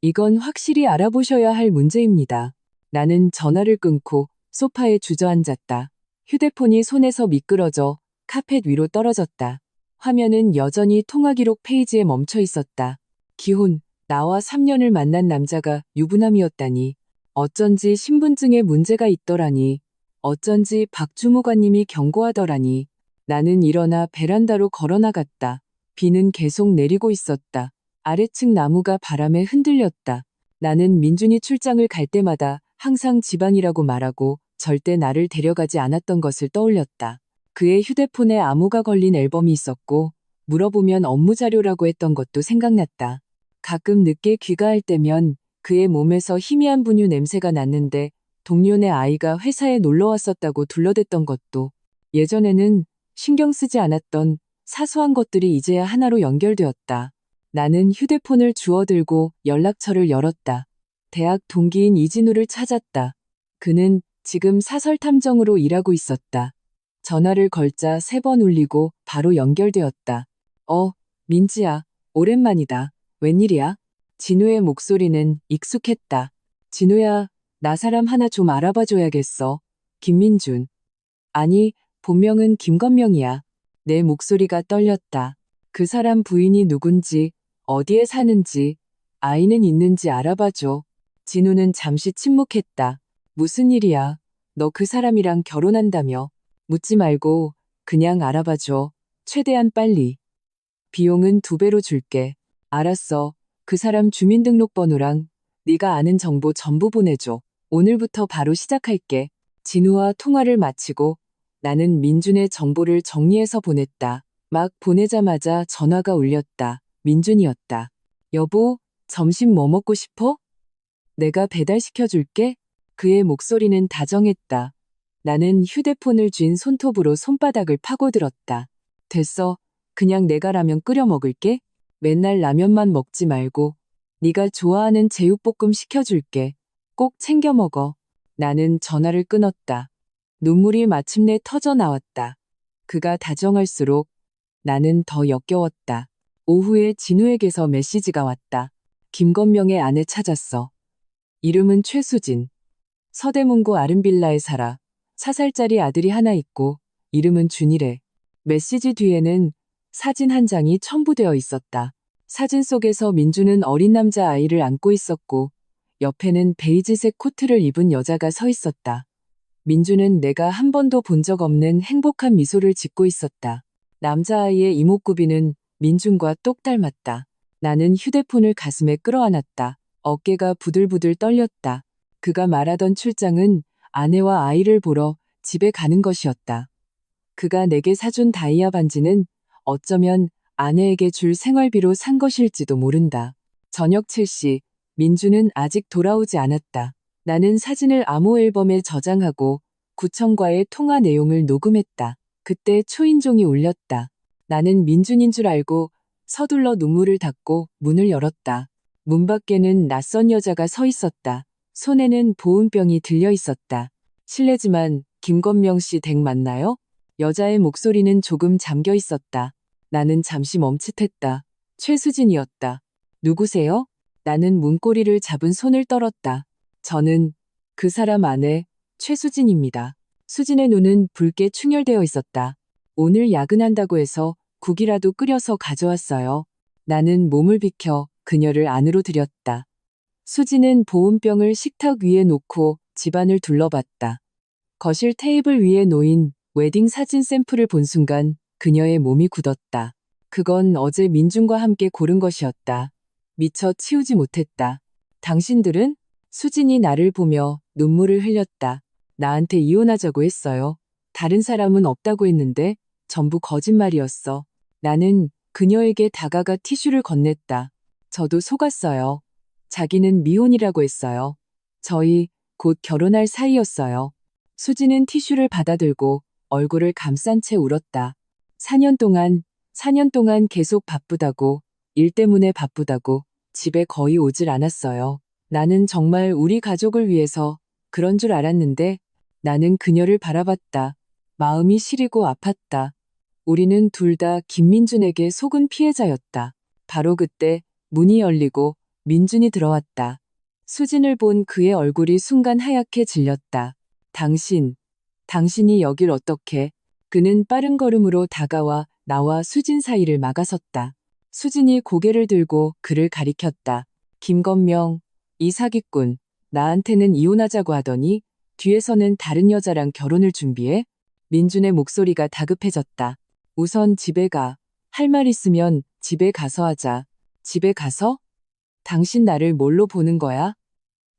이건 확실히 알아보셔야 할 문제입니다. 나는 전화를 끊고 소파에 주저앉았다. 휴대폰이 손에서 미끄러져 카펫 위로 떨어졌다. 화면은 여전히 통화기록 페이지에 멈춰 있었다. 기혼, 나와 3년을 만난 남자가 유부남이었다니. 어쩐지 신분증에 문제가 있더라니. 어쩐지 박 주무관님이 경고하더라니. 나는 일어나 베란다로 걸어나갔다. 비는 계속 내리고 있었다. 아래층 나무가 바람에 흔들렸다. 나는 민준이 출장을 갈 때마다 항상 지방이라고 말하고 절대 나를 데려가지 않았던 것을 떠올렸다. 그의 휴대폰에 암호가 걸린 앨범이 있었고 물어보면 업무 자료라고 했던 것도 생각났다. 가끔 늦게 귀가할 때면 그의 몸에서 희미한 분유 냄새가 났는데 동료네 아이가 회사에 놀러 왔었다고 둘러댔던 것도 예전에는 신경 쓰지 않았던 사소한 것들이 이제야 하나로 연결되었다. 나는 휴대폰을 주워들고 연락처를 열었다. 대학 동기인 이진우를 찾았다. 그는 지금 사설탐정으로 일하고 있었다. 전화를 걸자 3번 울리고 바로 연결되었다. 민지야, 오랜만이다. 웬일이야? 진우의 목소리는 익숙했다. 진우야, 나 사람 하나 좀 알아봐줘야겠어. 김민준. 아니, 본명은 김건명이야. 내 목소리가 떨렸다. 그 사람 부인이 누군지, 어디에 사는지, 아이는 있는지 알아봐줘. 진우는 잠시 침묵했다. 무슨 일이야? 너 그 사람이랑 결혼한다며. 묻지 말고 그냥 알아봐줘. 최대한 빨리. 비용은 2배로 줄게. 알았어. 그 사람 주민등록번호랑 네가 아는 정보 전부 보내줘. 오늘부터 바로 시작할게. 진우와 통화를 마치고 나는 민준의 정보를 정리해서 보냈다. 막 보내자마자 전화가 울렸다. 민준이었다. 여보, 점심 뭐 먹고 싶어? 내가 배달시켜줄게. 그의 목소리는 다정했다. 나는 휴대폰을 쥔 손톱으로 손바닥을 파고들었다. 됐어. 그냥 내가 라면 끓여 먹을게. 맨날 라면만 먹지 말고 네가 좋아하는 제육볶음 시켜줄게. 꼭 챙겨 먹어. 나는 전화를 끊었다. 눈물이 마침내 터져 나왔다. 그가 다정할수록 나는 더 역겨웠다. 오후에 진우에게서 메시지가 왔다. 김건명의 아내 찾았어. 이름은 최수진. 서대문구 아름빌라에 살아. 4살짜리 아들이 하나 있고 이름은 준이래. 메시지 뒤에는 사진 한 장이 첨부되어 있었다. 사진 속에서 민주는 어린 남자 아이를 안고 있었고 옆에는 베이지색 코트를 입은 여자가 서 있었다. 민주는 내가 한 번도 본 적 없는 행복한 미소를 짓고 있었다. 남자아이의 이목구비는 민준과 똑 닮았다. 나는 휴대폰을 가슴에 끌어안았다. 어깨가 부들부들 떨렸다. 그가 말하던 출장은 아내와 아이를 보러 집에 가는 것이었다. 그가 내게 사준 다이아 반지는 어쩌면 아내에게 줄 생활비로 산 것일지도 모른다. 저녁 7시, 민주는 아직 돌아오지 않았다. 나는 사진을 암호 앨범에 저장하고 구청과의 통화 내용을 녹음했다. 그때 초인종이 울렸다. 나는 민준인 줄 알고 서둘러 눈물을 닦고 문을 열었다. 문 밖에는 낯선 여자가 서 있었다. 손에는 보온병이 들려 있었다. 실례지만 김건명 씨 댁 맞나요? 여자의 목소리는 조금 잠겨 있었다. 나는 잠시 멈칫했다. 최수진이었다. 누구세요? 나는 문고리를 잡은 손을 떨었다. 저는 그 사람 아내 최수진입니다. 수진의 눈은 붉게 충혈되어 있었다. 오늘 야근한다고 해서 국이라도 끓여서 가져왔어요. 나는 몸을 비켜 그녀를 안으로 들였다. 수진은 보온병을 식탁 위에 놓고 집안을 둘러봤다. 거실 테이블 위에 놓인 웨딩 사진 샘플을 본 순간 그녀의 몸이 굳었다. 그건 어제 민준과 함께 고른 것이었다. 미처 치우지 못했다. 당신들은? 수진이 나를 보며 눈물을 흘렸다. 나한테 이혼하자고 했어요. 다른 사람은 없다고 했는데 전부 거짓말이었어. 나는 그녀에게 다가가 티슈를 건넸다. 저도 속았어요. 자기는 미혼이라고 했어요. 저희 곧 결혼할 사이였어요. 수지는 티슈를 받아들고 얼굴을 감싼 채 울었다. 4년 동안 계속 바쁘다고, 일 때문에 바쁘다고 집에 거의 오질 않았어요. 나는 정말 우리 가족을 위해서 그런 줄 알았는데 나는 그녀를 바라봤다. 마음이 시리고 아팠다. 우리는 둘 다 김민준에게 속은 피해자였다. 바로 그때 문이 열리고 민준이 들어왔다. 수진을 본 그의 얼굴이 순간 하얗게 질렸다. 당신이 여길 어떻게? 그는 빠른 걸음으로 다가와 나와 수진 사이를 막아섰다. 수진이 고개를 들고 그를 가리켰다. 김건명, 이 사기꾼, 나한테는 이혼하자고 하더니 뒤에서는 다른 여자랑 결혼을 준비해? 민준의 목소리가 다급해졌다. 우선 집에 가. 할 말 있으면 집에 가서 하자. 집에 가서? 당신 나를 뭘로 보는 거야?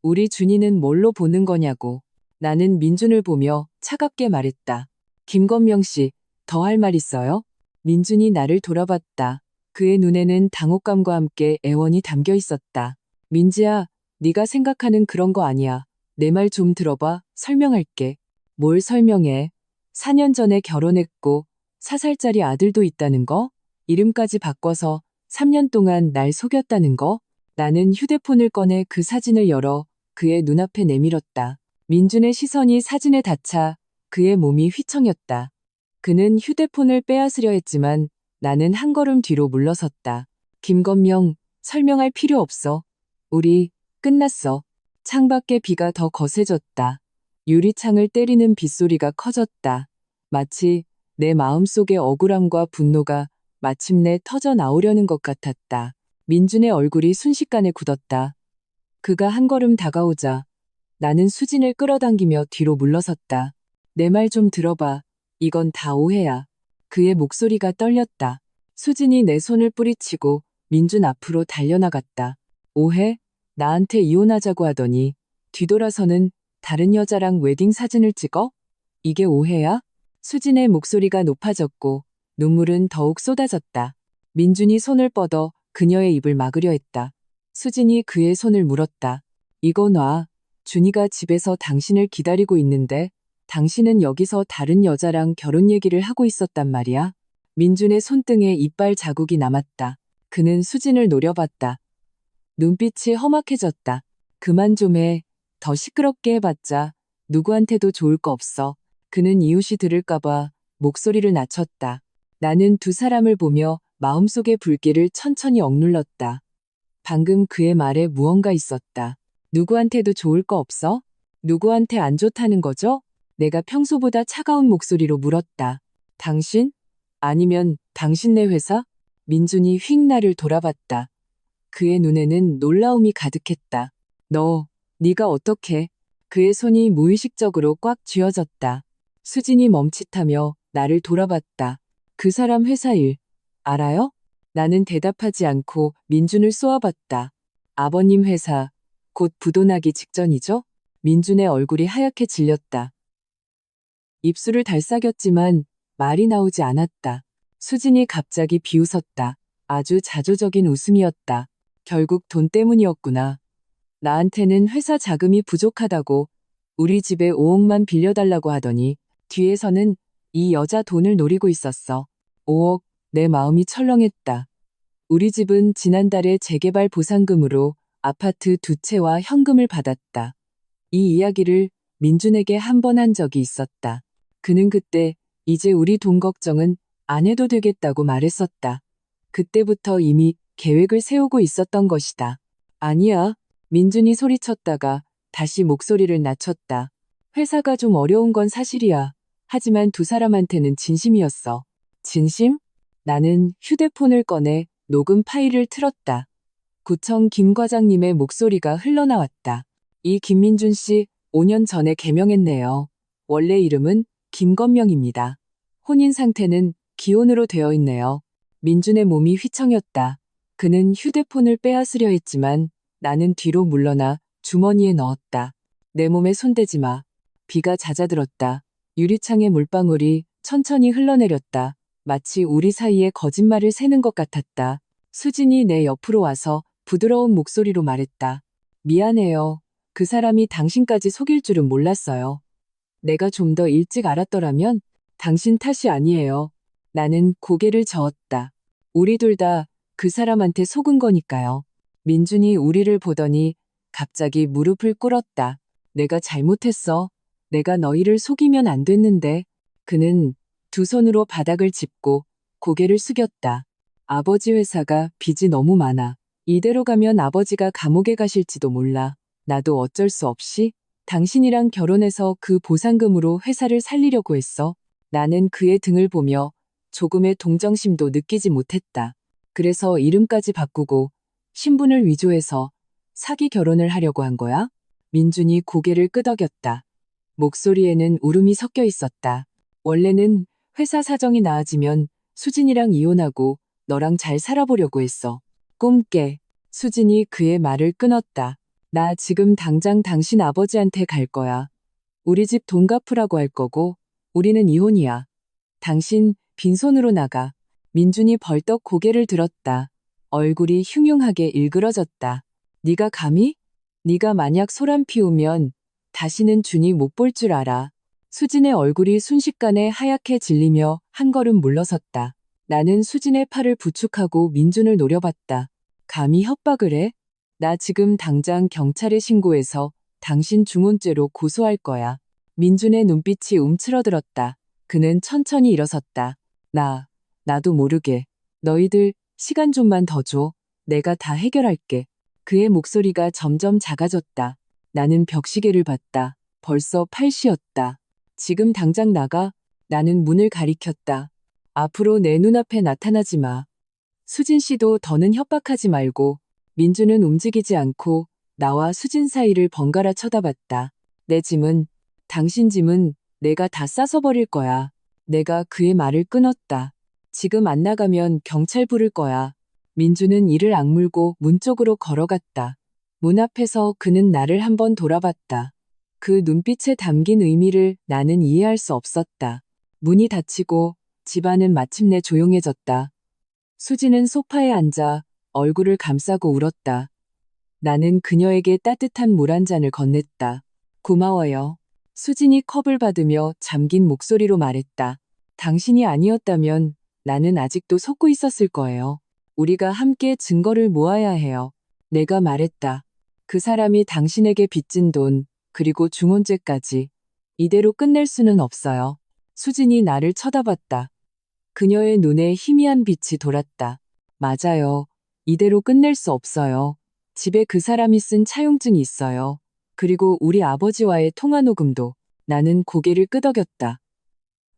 우리 준이는 뭘로 보는 거냐고. 나는 민준을 보며 차갑게 말했다. 김건명 씨, 더 할 말 있어요? 민준이 나를 돌아봤다. 그의 눈에는 당혹감과 함께 애원이 담겨 있었다. 민지야, 네가 생각하는 그런 거 아니야. 내 말 좀 들어봐. 설명할게. 뭘 설명해? 4년 전에 결혼했고 4살짜리 아들도 있다는 거? 이름까지 바꿔서 3년 동안 날 속였다는 거? 나는 휴대폰을 꺼내 그 사진을 열어 그의 눈앞에 내밀었다. 민준의 시선이 사진에 닿자 그의 몸이 휘청였다. 그는 휴대폰을 빼앗으려 했지만 나는 한 걸음 뒤로 물러섰다. 김건명, 설명할 필요 없어. 우리 끝났어. 창밖에 비가 더 거세졌다. 유리창을 때리는 빗소리가 커졌다. 마치 내 마음속의 억울함과 분노가 마침내 터져 나오려는 것 같았다. 민준의 얼굴이 순식간에 굳었다. 그가 한 걸음 다가오자 나는 수진을 끌어당기며 뒤로 물러섰다. 내 말 좀 들어봐. 이건 다 오해야. 그의 목소리가 떨렸다. 수진이 내 손을 뿌리치고 민준 앞으로 달려나갔다. 오해? 나한테 이혼하자고 하더니 뒤돌아서는 다른 여자랑 웨딩 사진을 찍어? 이게 오해야? 수진의 목소리가 높아졌고 눈물은 더욱 쏟아졌다. 민준이 손을 뻗어 그녀의 입을 막으려 했다. 수진이 그의 손을 물었다. 이거 놔. 준이가 집에서 당신을 기다리고 있는데 당신은 여기서 다른 여자랑 결혼 얘기를 하고 있었단 말이야. 민준의 손등에 이빨 자국이 남았다. 그는 수진을 노려봤다. 눈빛이 험악해졌다. 그만 좀 해. 더 시끄럽게 해봤자 누구한테도 좋을 거 없어. 그는 이웃이 들을까봐 목소리를 낮췄다. 나는 두 사람을 보며 마음속의 불길을 천천히 억눌렀다. 방금 그의 말에 무언가 있었다. 누구한테도 좋을 거 없어? 누구한테 안 좋다는 거죠? 내가 평소보다 차가운 목소리로 물었다. 당신? 아니면 당신네 회사? 민준이 휙 나를 돌아봤다. 그의 눈에는 놀라움이 가득했다. 네가 어떻게? 그의 손이 무의식적으로 꽉 쥐어졌다. 수진이 멈칫하며 나를 돌아봤다. 그 사람 회사 일, 알아요? 나는 대답하지 않고 민준을 쏘아봤다. 아버님 회사, 곧 부도나기 직전이죠? 민준의 얼굴이 하얗게 질렸다. 입술을 달싹였지만 말이 나오지 않았다. 수진이 갑자기 비웃었다. 아주 자조적인 웃음이었다. 결국 돈 때문이었구나. 나한테는 회사 자금이 부족하다고 우리 집에 5억만 빌려달라고 하더니 뒤에서는 이 여자 돈을 노리고 있었어. 5억, 내 마음이 철렁했다. 우리 집은 지난달에 재개발 보상금으로 아파트 2채와 현금을 받았다. 이 이야기를 민준에게 한 번 한 적이 있었다. 그는 그때 이제 우리 돈 걱정은 안 해도 되겠다고 말했었다. 그때부터 이미 계획을 세우고 있었던 것이다. 아니야. 민준이 소리쳤다가 다시 목소리를 낮췄다. 회사가 좀 어려운 건 사실이야. 하지만 두 사람한테는 진심이었어. 진심? 나는 휴대폰을 꺼내 녹음 파일을 틀었다. 구청 김 과장님의 목소리가 흘러나왔다. 이 김민준 씨 5년 전에 개명했네요. 원래 이름은 김건명입니다. 혼인 상태는 기혼으로 되어 있네요. 민준의 몸이 휘청였다. 그는 휴대폰을 빼앗으려 했지만 나는 뒤로 물러나 주머니에 넣었다. 내 몸에 손대지 마. 비가 잦아들었다. 유리창에 물방울이 천천히 흘러내렸다. 마치 우리 사이에 거짓말을 새는 것 같았다. 수진이 내 옆으로 와서 부드러운 목소리로 말했다. 미안해요. 그 사람이 당신까지 속일 줄은 몰랐어요. 내가 좀 더 일찍 알았더라면 당신 탓이 아니에요. 나는 고개를 저었다. 우리 둘 다 그 사람한테 속은 거니까요. 민준이 우리를 보더니 갑자기 무릎을 꿇었다. 내가 잘못했어. 내가 너희를 속이면 안 됐는데. 그는 두 손으로 바닥을 짚고 고개를 숙였다. 아버지 회사가 빚이 너무 많아. 이대로 가면 아버지가 감옥에 가실지도 몰라. 나도 어쩔 수 없이 당신이랑 결혼해서 그 보상금으로 회사를 살리려고 했어. 나는 그의 등을 보며 조금의 동정심도 느끼지 못했다. 그래서 이름까지 바꾸고 신분을 위조해서 사기 결혼을 하려고 한 거야? 민준이 고개를 끄덕였다. 목소리에는 울음이 섞여 있었다. 원래는 회사 사정이 나아지면 수진이랑 이혼하고 너랑 잘 살아보려고 했어. 꿈깨. 수진이 그의 말을 끊었다. 나 지금 당장 당신 아버지한테 갈 거야. 우리 집 돈 갚으라고 할 거고 우리는 이혼이야. 당신 빈손으로 나가. 민준이 벌떡 고개를 들었다. 얼굴이 흉흉하게 일그러졌다. 네가 감히? 네가 만약 소란 피우면 다시는 준이 못 볼 줄 알아. 수진의 얼굴이 순식간에 하얗게 질리며 한 걸음 물러섰다. 나는 수진의 팔을 부축하고 민준을 노려봤다. 감히 협박을 해? 나 지금 당장 경찰에 신고해서 당신 중혼죄로 고소할 거야. 민준의 눈빛이 움츠러들었다. 그는 천천히 일어섰다. 나도 모르게. 너희들 시간 좀만 더 줘. 내가 다 해결할게. 그의 목소리가 점점 작아졌다. 나는 벽시계를 봤다. 벌써 8시였다. 지금 당장 나가. 나는 문을 가리켰다. 앞으로 내 눈앞에 나타나지 마. 수진 씨도 더는 협박하지 말고. 민준은 움직이지 않고 나와 수진 사이를 번갈아 쳐다봤다. 내 짐은, 당신 짐은 내가 다 싸서 버릴 거야. 내가 그의 말을 끊었다. 지금 안 나가면 경찰 부를 거야. 민준은 이를 악물고 문 쪽으로 걸어갔다. 문 앞에서 그는 나를 한번 돌아봤다. 그 눈빛에 담긴 의미를 나는 이해할 수 없었다. 문이 닫히고 집안은 마침내 조용해졌다. 수지는 소파에 앉아 얼굴을 감싸고 울었다. 나는 그녀에게 따뜻한 물 한 잔을 건넸다. 고마워요. 수진이 컵을 받으며 잠긴 목소리로 말했다. 당신이 아니었다면 나는 아직도 속고 있었을 거예요. 우리가 함께 증거를 모아야 해요. 내가 말했다. 그 사람이 당신에게 빚진 돈, 그리고 중혼죄까지 이대로 끝낼 수는 없어요. 수진이 나를 쳐다봤다. 그녀의 눈에 희미한 빛이 돌았다. 맞아요. 이대로 끝낼 수 없어요. 집에 그 사람이 쓴 차용증이 있어요. 그리고 우리 아버지와의 통화 녹음도. 나는 고개를 끄덕였다.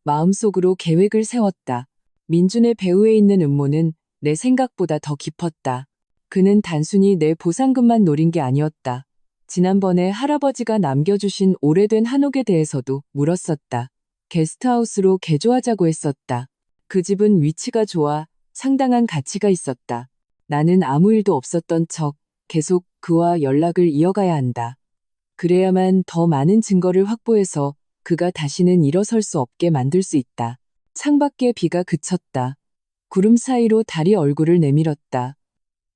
마음속으로 계획을 세웠다. 민준의 배후에 있는 음모는 내 생각보다 더 깊었다. 그는 단순히 내 보상금만 노린 게 아니었다. 지난번에 할아버지가 남겨주신 오래된 한옥에 대해서도 물었었다. 게스트하우스로 개조하자고 했었다. 그 집은 위치가 좋아 상당한 가치가 있었다. 나는 아무 일도 없었던 척 계속 그와 연락을 이어가야 한다. 그래야만 더 많은 증거를 확보해서 그가 다시는 일어설 수 없게 만들 수 있다. 창밖에 비가 그쳤다. 구름 사이로 달이 얼굴을 내밀었다.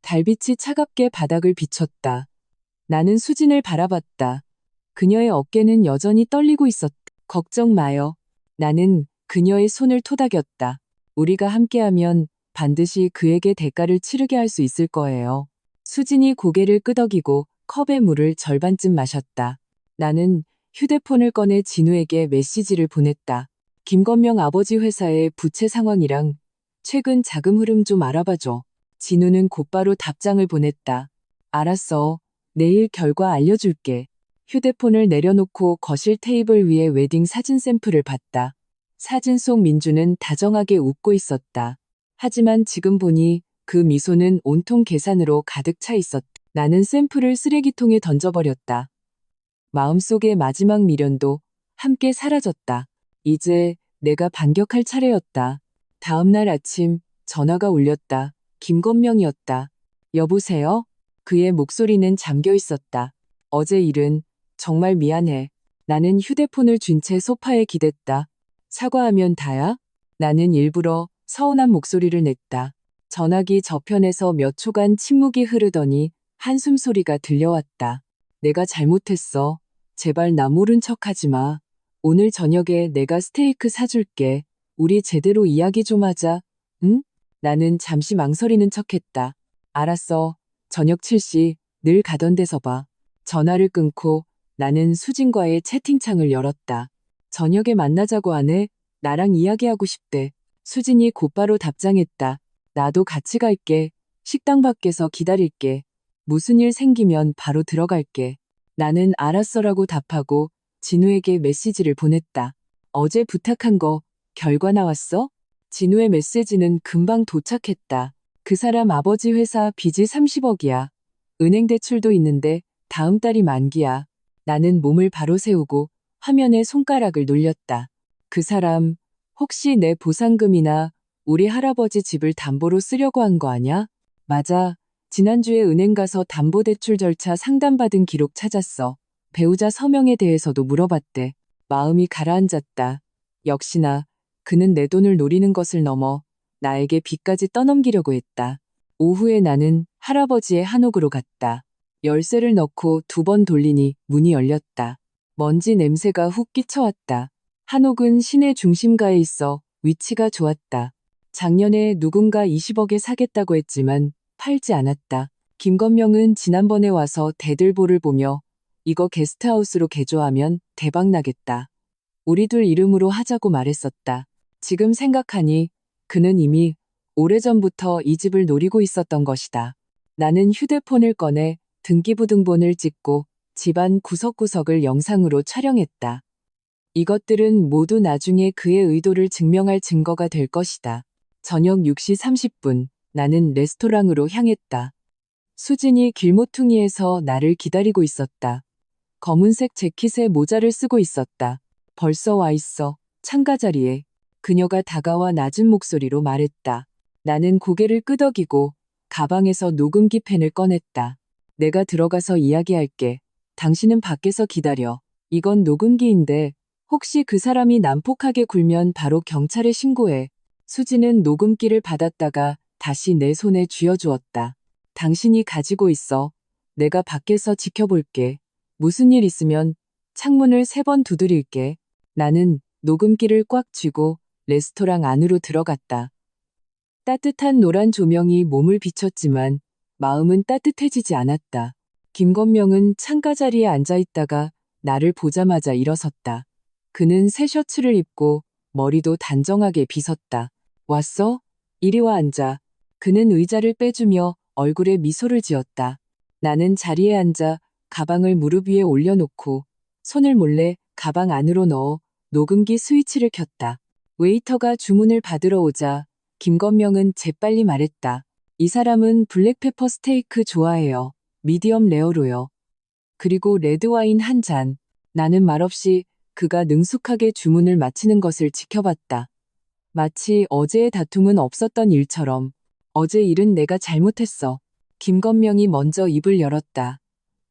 달빛이 차갑게 바닥을 비췄다. 나는 수진을 바라봤다. 그녀의 어깨는 여전히 떨리고 있었다. 걱정 마요. 나는 그녀의 손을 토닥였다. 우리가 함께하면 반드시 그에게 대가를 치르게 할 수 있을 거예요. 수진이 고개를 끄덕이고 컵에 물을 절반쯤 마셨다. 나는 휴대폰을 꺼내 진우에게 메시지를 보냈다. 김건명 아버지 회사의 부채 상황이랑 최근 자금 흐름 좀 알아봐줘. 진우는 곧바로 답장을 보냈다. 알았어. 내일 결과 알려줄게. 휴대폰을 내려놓고 거실 테이블 위에 웨딩 사진 샘플을 봤다. 사진 속 민주는 다정하게 웃고 있었다. 하지만 지금 보니 그 미소는 온통 계산으로 가득 차 있었다. 나는 샘플을 쓰레기통에 던져버렸다. 마음속의 마지막 미련도 함께 사라졌다. 이제 내가 반격할 차례였다. 다음날 아침 전화가 울렸다. 김건명이었다. 여보세요? 그의 목소리는 잠겨 있었다. 어제 일은 정말 미안해. 나는 휴대폰을 쥔 채 소파에 기댔다. 사과하면 다야? 나는 일부러 서운한 목소리를 냈다. 전화기 저편에서 몇 초간 침묵이 흐르더니 한숨 소리가 들려왔다. 내가 잘못했어. 제발 나 모른 척하지 마. 오늘 저녁에 내가 스테이크 사줄게. 우리 제대로 이야기 좀 하자. 응? 나는 잠시 망설이는 척했다. 알았어. 저녁 7시 늘 가던 데서 봐. 전화를 끊고 나는 수진과의 채팅창을 열었다. 저녁에 만나자고 하네. 나랑 이야기하고 싶대. 수진이 곧바로 답장했다. 나도 같이 갈게. 식당 밖에서 기다릴게. 무슨 일 생기면 바로 들어갈게. 나는 알았어라고 답하고 진우에게 메시지를 보냈다. 어제 부탁한 거 결과 나왔어? 진우의 메시지는 금방 도착했다. 그 사람 아버지 회사 빚이 30억이야. 은행 대출도 있는데 다음 달이 만기야. 나는 몸을 바로 세우고 화면에 손가락을 놀렸다. 그 사람 혹시 내 보상금이나 우리 할아버지 집을 담보로 쓰려고 한 거 아냐? 맞아. 지난주에 은행 가서 담보대출 절차 상담받은 기록 찾았어. 배우자 서명에 대해서도 물어봤대. 마음이 가라앉았다. 역시나 그는 내 돈을 노리는 것을 넘어 나에게 빚까지 떠넘기려고 했다. 오후에 나는 할아버지의 한옥으로 갔다. 열쇠를 넣고 2번 돌리니 문이 열렸다. 먼지 냄새가 훅 끼쳐왔다. 한옥은 시내 중심가에 있어 위치가 좋았다. 작년에 누군가 20억에 사겠다고 했지만 팔지 않았다. 김건명은 지난번에 와서 대들보를 보며 이거 게스트하우스로 개조하면 대박 나겠다. 우리 둘 이름으로 하자고 말했었다. 지금 생각하니 그는 이미 오래전부터 이 집을 노리고 있었던 것이다. 나는 휴대폰을 꺼내 등기부등본을 찍고 집안 구석구석을 영상으로 촬영했다. 이것들은 모두 나중에 그의 의도를 증명할 증거가 될 것이다. 저녁 6시 30분 나는 레스토랑으로 향했다. 수진이 길모퉁이에서 나를 기다리고 있었다. 검은색 재킷에 모자를 쓰고 있었다. 벌써 와 있어. 창가 자리에. 그녀가 다가와 낮은 목소리로 말했다. 나는 고개를 끄덕이고 가방에서 녹음기 펜을 꺼냈다. 내가 들어가서 이야기할게. 당신은 밖에서 기다려. 이건 녹음기인데 혹시 그 사람이 난폭하게 굴면 바로 경찰에 신고해. 수지는 녹음기를 받았다가 다시 내 손에 쥐어주었다. 당신이 가지고 있어. 내가 밖에서 지켜볼게. 무슨 일 있으면 창문을 3번 두드릴게. 나는 녹음기를 꽉 쥐고 레스토랑 안으로 들어갔다. 따뜻한 노란 조명이 몸을 비췄지만 마음은 따뜻해지지 않았다. 김건명은 창가 자리에 앉아 있다가 나를 보자마자 일어섰다. 그는 새 셔츠를 입고 머리도 단정하게 빗었다. 왔어? 이리 와 앉아. 그는 의자를 빼주며 얼굴에 미소를 지었다. 나는 자리에 앉아 가방을 무릎 위에 올려놓고 손을 몰래 가방 안으로 넣어 녹음기 스위치를 켰다. 웨이터가 주문을 받으러 오자 김건명은 재빨리 말했다. 이 사람은 블랙페퍼 스테이크 좋아해요. 미디엄 레어로요. 그리고 레드와인 한 잔. 나는 말없이 그가 능숙하게 주문을 마치는 것을 지켜봤다. 마치 어제의 다툼은 없었던 일처럼. 어제 일은 내가 잘못했어. 김건명이 먼저 입을 열었다.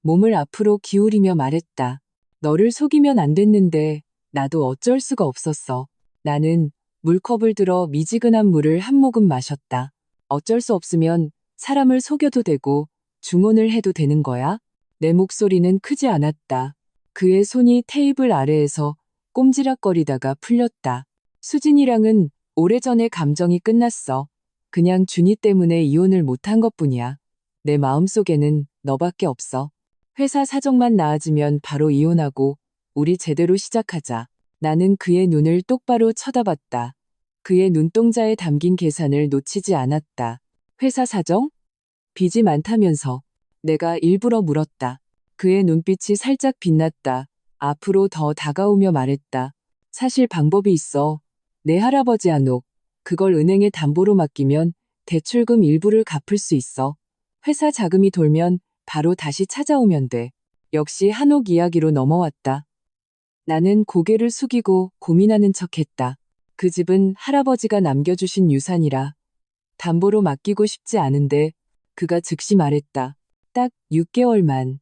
몸을 앞으로 기울이며 말했다. 너를 속이면 안 됐는데 나도 어쩔 수가 없었어. 나는 물컵을 들어 미지근한 물을 한 모금 마셨다. 어쩔 수 없으면 사람을 속여도 되고 중혼을 해도 되는 거야? 내 목소리는 크지 않았다. 그의 손이 테이블 아래에서 꼼지락거리다가 풀렸다. 수진이랑은 오래전에 감정이 끝났어. 그냥 준이 때문에 이혼을 못한 것뿐이야. 내 마음속에는 너밖에 없어. 회사 사정만 나아지면 바로 이혼하고 우리 제대로 시작하자. 나는 그의 눈을 똑바로 쳐다봤다. 그의 눈동자에 담긴 계산을 놓치지 않았다. 회사 사정? 빚이 많다면서. 내가 일부러 물었다. 그의 눈빛이 살짝 빛났다. 앞으로 더 다가오며 말했다. 사실 방법이 있어. 내 할아버지 한옥. 그걸 은행에 담보로 맡기면 대출금 일부를 갚을 수 있어. 회사 자금이 돌면 바로 다시 찾아오면 돼. 역시 한옥 이야기로 넘어왔다. 나는 고개를 숙이고 고민하는 척했다. 그 집은 할아버지가 남겨주신 유산이라 담보로 맡기고 싶지 않은데 그가 즉시 말했다. 딱 6개월만.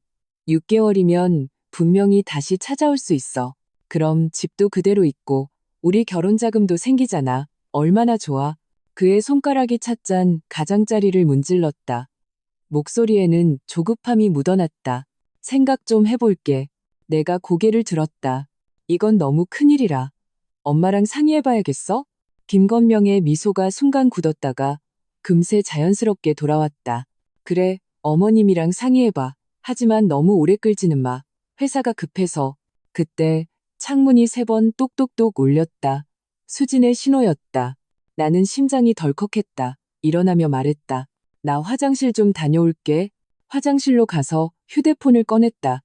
6개월이면 분명히 다시 찾아올 수 있어. 그럼 집도 그대로 있고 우리 결혼자금도 생기잖아. 얼마나 좋아. 그의 손가락이 찻잔 가장자리를 문질렀다. 목소리에는 조급함이 묻어났다. 생각 좀 해볼게. 내가 고개를 들었다. 이건 너무 큰일이라. 엄마랑 상의해봐야겠어? 김건명의 미소가 순간 굳었다가 금세 자연스럽게 돌아왔다. 그래, 어머님이랑 상의해봐. 하지만 너무 오래 끌지는 마. 회사가 급해서. 그때 창문이 3번 똑똑똑 울렸다. 수진의 신호였다. 나는 심장이 덜컥했다. 일어나며 말했다. 나 화장실 좀 다녀올게. 화장실로 가서 휴대폰을 꺼냈다.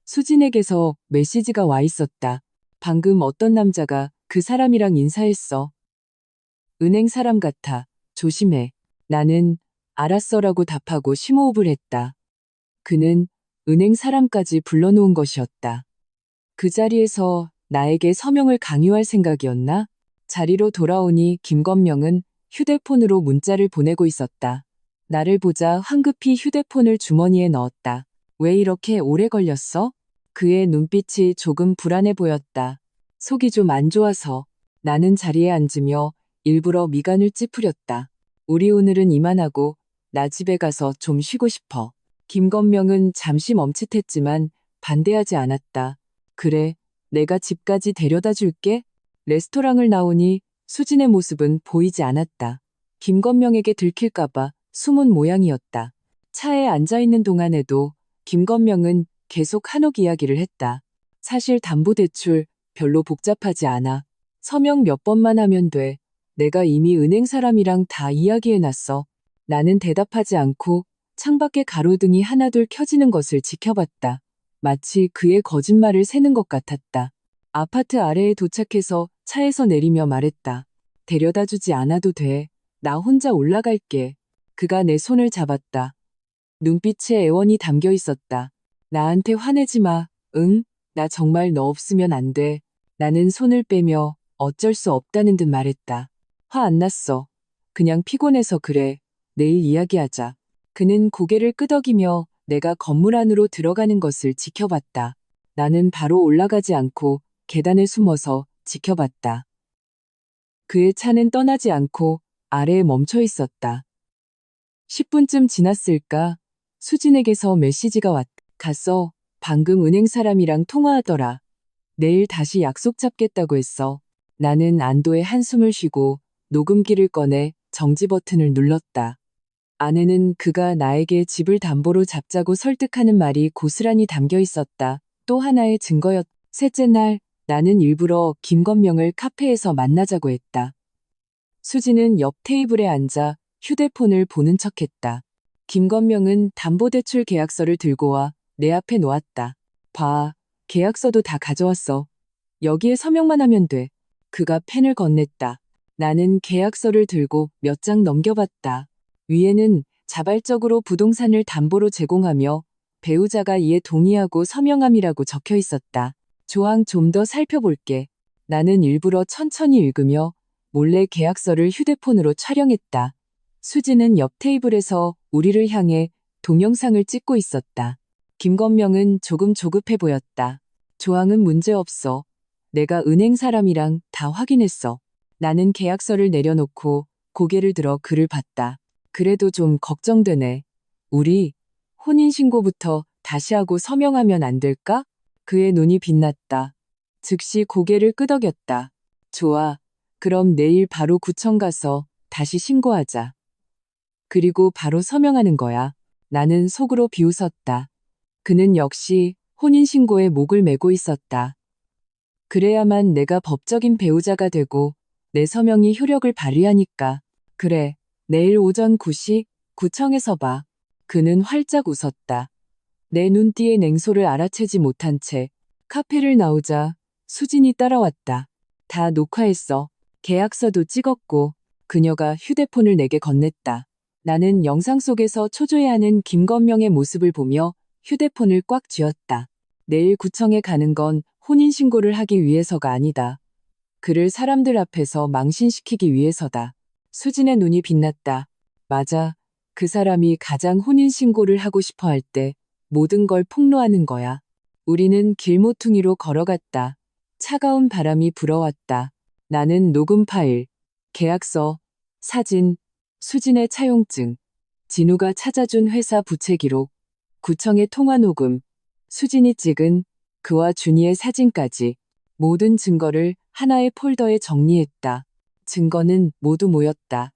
수진에게서 메시지가 와 있었다. 방금 어떤 남자가 그 사람이랑 인사했어. 은행 사람 같아. 조심해. 나는 알았어라고 답하고 심호흡을 했다. 그는 은행 사람까지 불러놓은 것이었다. 그 자리에서 나에게 서명을 강요할 생각이었나? 자리로 돌아오니 김건명은 휴대폰으로 문자를 보내고 있었다. 나를 보자 황급히 휴대폰을 주머니에 넣었다. 왜 이렇게 오래 걸렸어? 그의 눈빛이 조금 불안해 보였다. 속이 좀 안 좋아서. 나는 자리에 앉으며 일부러 미간을 찌푸렸다. 우리 오늘은 이만하고 나 집에 가서 좀 쉬고 싶어. 김건명은 잠시 멈칫했지만 반대하지 않았다. 그래, 내가 집까지 데려다 줄게. 레스토랑을 나오니 수진의 모습은 보이지 않았다. 김건명에게 들킬까봐 숨은 모양이었다. 차에 앉아있는 동안에도 김건명은 계속 한옥 이야기를 했다. 사실 담보대출 별로 복잡하지 않아. 서명 몇 번만 하면 돼. 내가 이미 은행 사람이랑 다 이야기해놨어. 나는 대답하지 않고 창밖에 가로등이 하나둘 켜지는 것을 지켜봤다. 마치 그의 거짓말을 세는 것 같았다. 아파트 아래에 도착해서 차에서 내리며 말했다. 데려다 주지 않아도 돼. 나 혼자 올라갈게. 그가 내 손을 잡았다. 눈빛에 애원이 담겨 있었다. 나한테 화내지 마. 응? 나 정말 너 없으면 안 돼. 나는 손을 빼며 어쩔 수 없다는 듯 말했다. 화 안 났어. 그냥 피곤해서 그래. 내일 이야기하자. 그는 고개를 끄덕이며 내가 건물 안으로 들어가는 것을 지켜봤다. 나는 바로 올라가지 않고 계단에 숨어서 지켜봤다. 그의 차는 떠나지 않고 아래에 멈춰 있었다. 10분쯤 지났을까? 수진에게서 메시지가 갔어. 방금 은행 사람이랑 통화하더라. 내일 다시 약속 잡겠다고 했어. 나는 안도의 한숨을 쉬고 녹음기를 꺼내 정지 버튼을 눌렀다. 안에는 그가 나에게 집을 담보로 잡자고 설득하는 말이 고스란히 담겨 있었다. 또 하나의 증거였다. 셋째 날, 나는 일부러 김건명을 카페에서 만나자고 했다. 수지는 옆 테이블에 앉아 휴대폰을 보는 척했다. 김건명은 담보대출 계약서를 들고 와 내 앞에 놓았다. 봐, 계약서도 다 가져왔어. 여기에 서명만 하면 돼. 그가 펜을 건넸다. 나는 계약서를 들고 몇 장 넘겨봤다. 위에는 자발적으로 부동산을 담보로 제공하며 배우자가 이에 동의하고 서명함이라고 적혀 있었다. 조항 좀 더 살펴볼게. 나는 일부러 천천히 읽으며 몰래 계약서를 휴대폰으로 촬영했다. 수지는 옆 테이블에서 우리를 향해 동영상을 찍고 있었다. 김건명은 조금 조급해 보였다. 조항은 문제없어. 내가 은행 사람이랑 다 확인했어. 나는 계약서를 내려놓고 고개를 들어 그를 봤다. 그래도 좀 걱정되네. 우리 혼인신고부터 다시 하고 서명하면 안 될까? 그의 눈이 빛났다. 즉시 고개를 끄덕였다. 좋아. 그럼 내일 바로 구청 가서 다시 신고하자. 그리고 바로 서명하는 거야. 나는 속으로 비웃었다. 그는 역시 혼인신고에 목을 메고 있었다. 그래야만 내가 법적인 배우자가 되고 내 서명이 효력을 발휘하니까. 그래, 내일 오전 9시 구청에서 봐. 그는 활짝 웃었다. 내 눈띠의 냉소를 알아채지 못한 채 카페를 나오자 수진이 따라왔다. 다 녹화했어. 계약서도 찍었고 그녀가 휴대폰을 내게 건넸다. 나는 영상 속에서 초조해하는 김건명의 모습을 보며 휴대폰을 꽉 쥐었다. 내일 구청에 가는 건 혼인신고를 하기 위해서가 아니다. 그를 사람들 앞에서 망신시키기 위해서다. 수진의 눈이 빛났다. 맞아. 그 사람이 가장 혼인신고를 하고 싶어 할 때 모든 걸 폭로하는 거야. 우리는 길모퉁이로 걸어갔다. 차가운 바람이 불어왔다. 나는 녹음 파일, 계약서, 사진, 수진의 차용증, 진우가 찾아준 회사 부채 기록, 구청의 통화 녹음, 수진이 찍은 그와 준이의 사진까지 모든 증거를 하나의 폴더에 정리했다. 증거는 모두 모였다.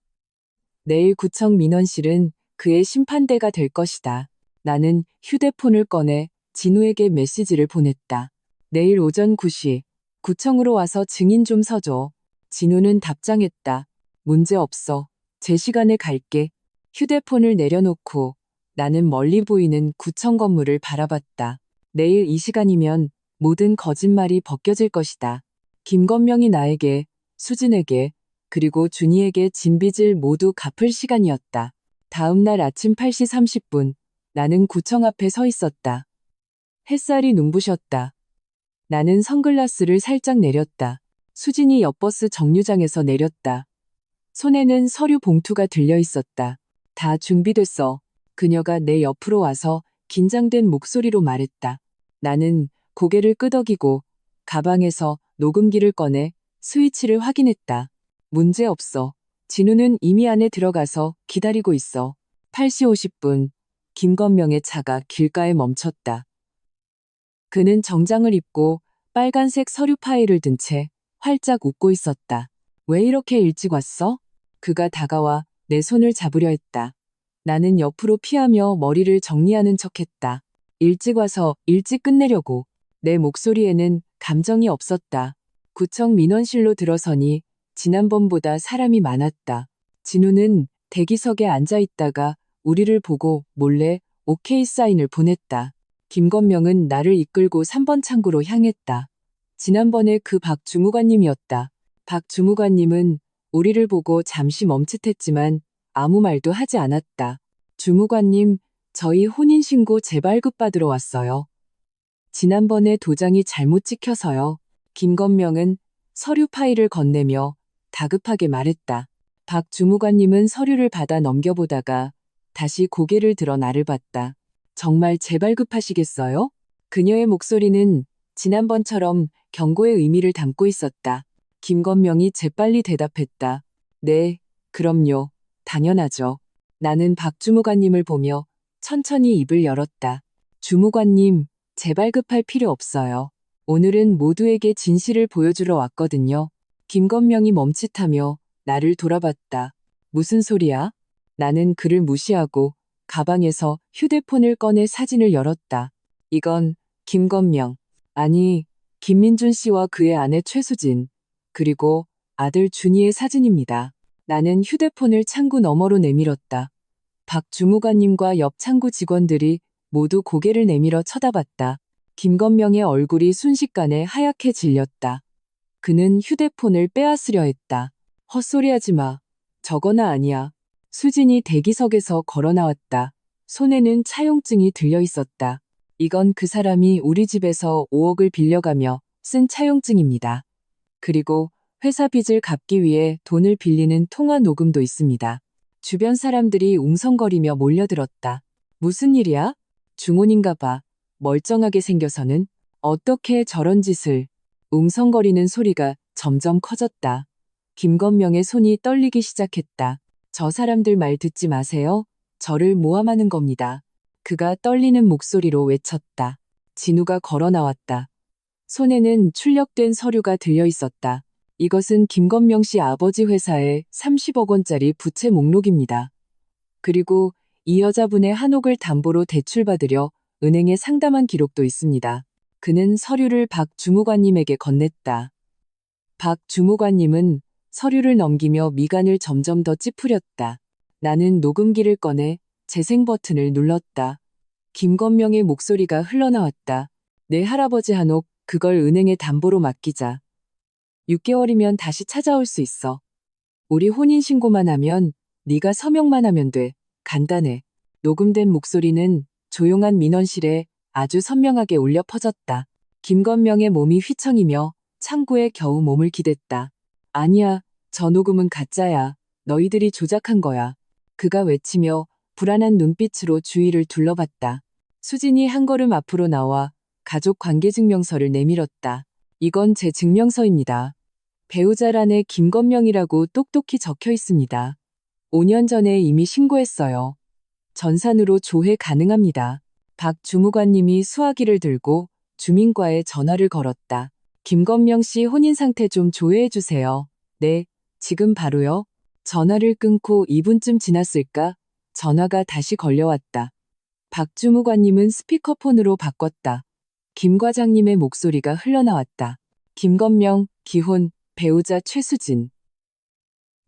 내일 구청 민원실은 그의 심판대가 될 것이다. 나는 휴대폰을 꺼내 진우에게 메시지를 보냈다. 내일 오전 9시 구청으로 와서 증인 좀 서줘. 진우는 답장했다. 문제 없어. 제 시간에 갈게. 휴대폰을 내려놓고 나는 멀리 보이는 구청 건물을 바라봤다. 내일 이 시간이면 모든 거짓말이 벗겨질 것이다. 김건명이 나에게, 수진에게, 그리고 준이에게 진 빚을 모두 갚을 시간이었다. 다음 날 아침 8시 30분, 나는 구청 앞에 서 있었다. 햇살이 눈부셨다. 나는 선글라스를 살짝 내렸다. 수진이 옆버스 정류장에서 내렸다. 손에는 서류 봉투가 들려 있었다. 다 준비됐어. 그녀가 내 옆으로 와서 긴장된 목소리로 말했다. 나는 고개를 끄덕이고 가방에서 녹음기를 꺼내 스위치를 확인했다. 문제 없어. 진우는 이미 안에 들어가서 기다리고 있어. 8시 50분, 김건명의 차가 길가에 멈췄다. 그는 정장을 입고 빨간색 서류 파일을 든 채 활짝 웃고 있었다. 왜 이렇게 일찍 왔어? 그가 다가와 내 손을 잡으려 했다. 나는 옆으로 피하며 머리를 정리하는 척했다. 일찍 와서 일찍 끝내려고. 내 목소리에는 감정이 없었다. 구청 민원실로 들어서니 지난번보다 사람이 많았다. 진우는 대기석에 앉아 있다가 우리를 보고 몰래 오케이 사인을 보냈다. 김건명은 나를 이끌고 3번 창구로 향했다. 지난번에 그 박 주무관님이었다. 박 주무관님은 우리를 보고 잠시 멈칫했지만 아무 말도 하지 않았다. 주무관님, 저희 혼인신고 재발급 받으러 왔어요. 지난번에 도장이 잘못 찍혀서요. 김건명은 서류 파일을 건네며 다급하게 말했다. 박 주무관님은 서류를 받아 넘겨보다가 다시 고개를 들어 나를 봤다. 정말 재발급하시겠어요? 그녀의 목소리는 지난번처럼 경고의 의미를 담고 있었다. 김건명이 재빨리 대답했다. 네, 그럼요. 당연하죠. 나는 박 주무관님을 보며 천천히 입을 열었다. 주무관님, 재발급할 필요 없어요. 오늘은 모두에게 진실을 보여주러 왔거든요. 김건명이 멈칫하며 나를 돌아봤다. 무슨 소리야? 나는 그를 무시하고 가방에서 휴대폰을 꺼내 사진을 열었다. 이건 김건명, 아니, 김민준 씨와 그의 아내 최수진, 그리고 아들 준이의 사진입니다. 나는 휴대폰을 창구 너머로 내밀었다. 박 주무관님과 옆 창구 직원들이 모두 고개를 내밀어 쳐다봤다. 김건명의 얼굴이 순식간에 하얗게 질렸다. 그는 휴대폰을 빼앗으려 했다. 헛소리하지 마. 저거나 아니야. 수진이 대기석에서 걸어 나왔다. 손에는 차용증이 들려 있었다. 이건 그 사람이 우리 집에서 5억을 빌려가며 쓴 차용증입니다. 그리고 회사 빚을 갚기 위해 돈을 빌리는 통화 녹음도 있습니다. 주변 사람들이 웅성거리며 몰려들었다. 무슨 일이야? 중혼인가 봐. 멀쩡하게 생겨서는 어떻게 저런 짓을. 웅성거리는 소리가 점점 커졌다. 김건명의 손이 떨리기 시작했다. 저 사람들 말 듣지 마세요. 저를 모함하는 겁니다. 그가 떨리는 목소리로 외쳤다. 진우가 걸어 나왔다. 손에는 출력된 서류가 들려 있었다. 이것은 김건명 씨 아버지 회사의 30억 원짜리 부채 목록입니다. 그리고 이 여자분의 한옥을 담보로 대출받으려 은행에 상담한 기록도 있습니다. 그는 서류를 박 주무관님에게 건넸다. 박 주무관님은 서류를 넘기며 미간을 점점 더 찌푸렸다. 나는 녹음기를 꺼내 재생 버튼을 눌렀다. 김건명의 목소리가 흘러나왔다. 내 할아버지 한옥, 그걸 은행에 담보로 맡기자. 6개월이면 다시 찾아올 수 있어. 우리 혼인신고만 하면, 네가 서명만 하면 돼. 간단해. 녹음된 목소리는 조용한 민원실에 아주 선명하게 울려 퍼졌다. 김건명의 몸이 휘청이며 창구에 겨우 몸을 기댔다. 아니야, 저 녹음은 가짜야. 너희들이 조작한 거야. 그가 외치며 불안한 눈빛으로 주위를 둘러봤다. 수진이 한 걸음 앞으로 나와 가족 관계증명서를 내밀었다. 이건 제 증명서입니다. 배우자란에 김건명이라고 똑똑히 적혀 있습니다. 5년 전에 이미 신고했어요. 전산으로 조회 가능합니다. 박 주무관님이 수화기를 들고 주민과에 전화를 걸었다. 김건명 씨 혼인 상태 좀 조회해 주세요. 네, 지금 바로요. 전화를 끊고 2분쯤 지났을까? 전화가 다시 걸려왔다. 박 주무관님은 스피커폰으로 바꿨다. 김 과장님의 목소리가 흘러나왔다. 김건명, 기혼, 배우자 최수진.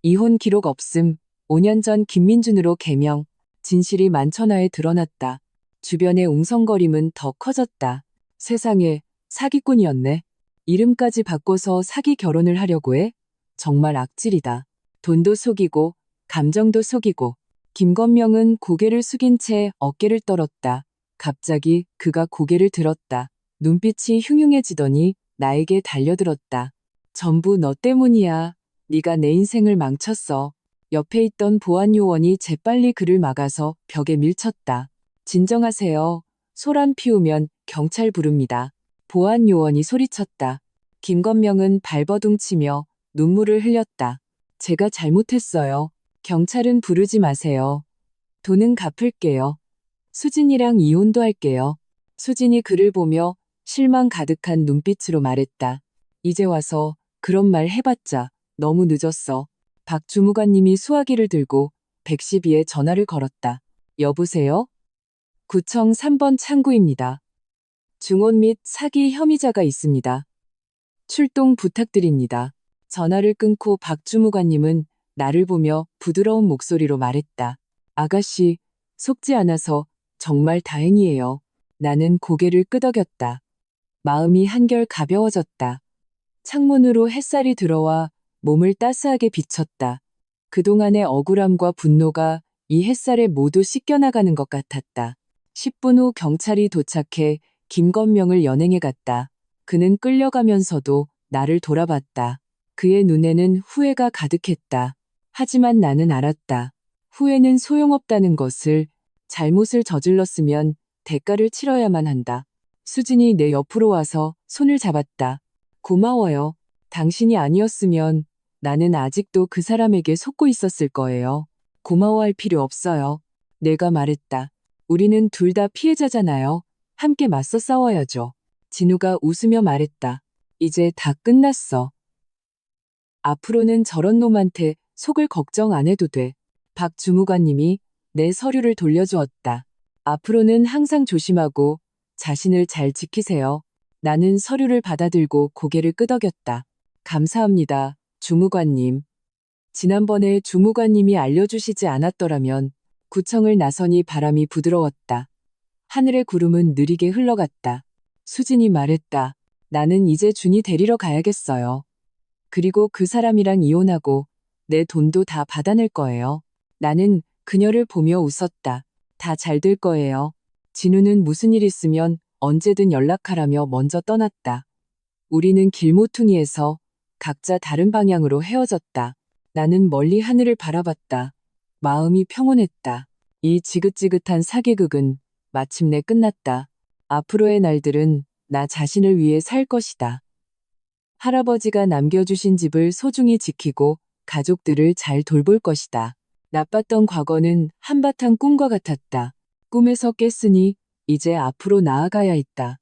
이혼 기록 없음, 5년 전 김민준으로 개명, 진실이 만천하에 드러났다. 주변의 웅성거림은 더 커졌다. 세상에, 사기꾼이었네. 이름까지 바꿔서 사기 결혼을 하려고 해? 정말 악질이다. 돈도 속이고, 감정도 속이고. 김건명은 고개를 숙인 채 어깨를 떨었다. 갑자기 그가 고개를 들었다. 눈빛이 흉흉해지더니 나에게 달려들었다. 전부 너 때문이야. 네가 내 인생을 망쳤어. 옆에 있던 보안요원이 재빨리 그를 막아서 벽에 밀쳤다. 진정하세요. 소란 피우면 경찰 부릅니다. 보안요원이 소리쳤다. 김건명은 발버둥치며 눈물을 흘렸다. 제가 잘못했어요. 경찰은 부르지 마세요. 돈은 갚을게요. 수진이랑 이혼도 할게요. 수진이 그를 보며 실망 가득한 눈빛으로 말했다. 이제 와서 그런 말 해봤자 너무 늦었어. 박 주무관님이 수화기를 들고 112에 전화를 걸었다. 여보세요? 구청 3번 창구입니다. 중혼 및 사기 혐의자가 있습니다. 출동 부탁드립니다. 전화를 끊고 박 주무관님은 나를 보며 부드러운 목소리로 말했다. 아가씨, 속지 않아서 정말 다행이에요. 나는 고개를 끄덕였다. 마음이 한결 가벼워졌다. 창문으로 햇살이 들어와 몸을 따스하게 비쳤다. 그동안의 억울함과 분노가 이 햇살에 모두 씻겨나가는 것 같았다. 10분 후 경찰이 도착해 김건명을 연행해 갔다. 그는 끌려가면서도 나를 돌아봤다. 그의 눈에는 후회가 가득했다. 하지만 나는 알았다. 후회는 소용없다는 것을, 잘못을 저질렀으면 대가를 치러야만 한다. 수진이 내 옆으로 와서 손을 잡았다. 고마워요. 당신이 아니었으면 나는 아직도 그 사람에게 속고 있었을 거예요. 고마워할 필요 없어요. 내가 말했다. 우리는 둘 다 피해자잖아요. 함께 맞서 싸워야죠. 진우가 웃으며 말했다. 이제 다 끝났어. 앞으로는 저런 놈한테 속을 걱정 안 해도 돼. 박 주무관님이 내 서류를 돌려주었다. 앞으로는 항상 조심하고 자신을 잘 지키세요. 나는 서류를 받아들고 고개를 끄덕였다. 감사합니다, 주무관님. 지난번에 주무관님이 알려주시지 않았더라면 구청을 나서니 바람이 부드러웠다. 하늘의 구름은 느리게 흘러갔다. 수진이 말했다. 나는 이제 준이 데리러 가야겠어요. 그리고 그 사람이랑 이혼하고 내 돈도 다 받아낼 거예요. 나는 그녀를 보며 웃었다. 다 잘 될 거예요. 진우는 무슨 일 있으면 언제든 연락하라며 먼저 떠났다. 우리는 길모퉁이에서 각자 다른 방향으로 헤어졌다. 나는 멀리 하늘을 바라봤다. 마음이 평온했다. 이 지긋지긋한 사계극은 마침내 끝났다. 앞으로의 날들은 나 자신을 위해 살 것이다. 할아버지가 남겨주신 집을 소중히 지키고 가족들을 잘 돌볼 것이다. 나빴던 과거는 한바탕 꿈과 같았다. 꿈에서 깼으니 이제 앞으로 나아가야 했다.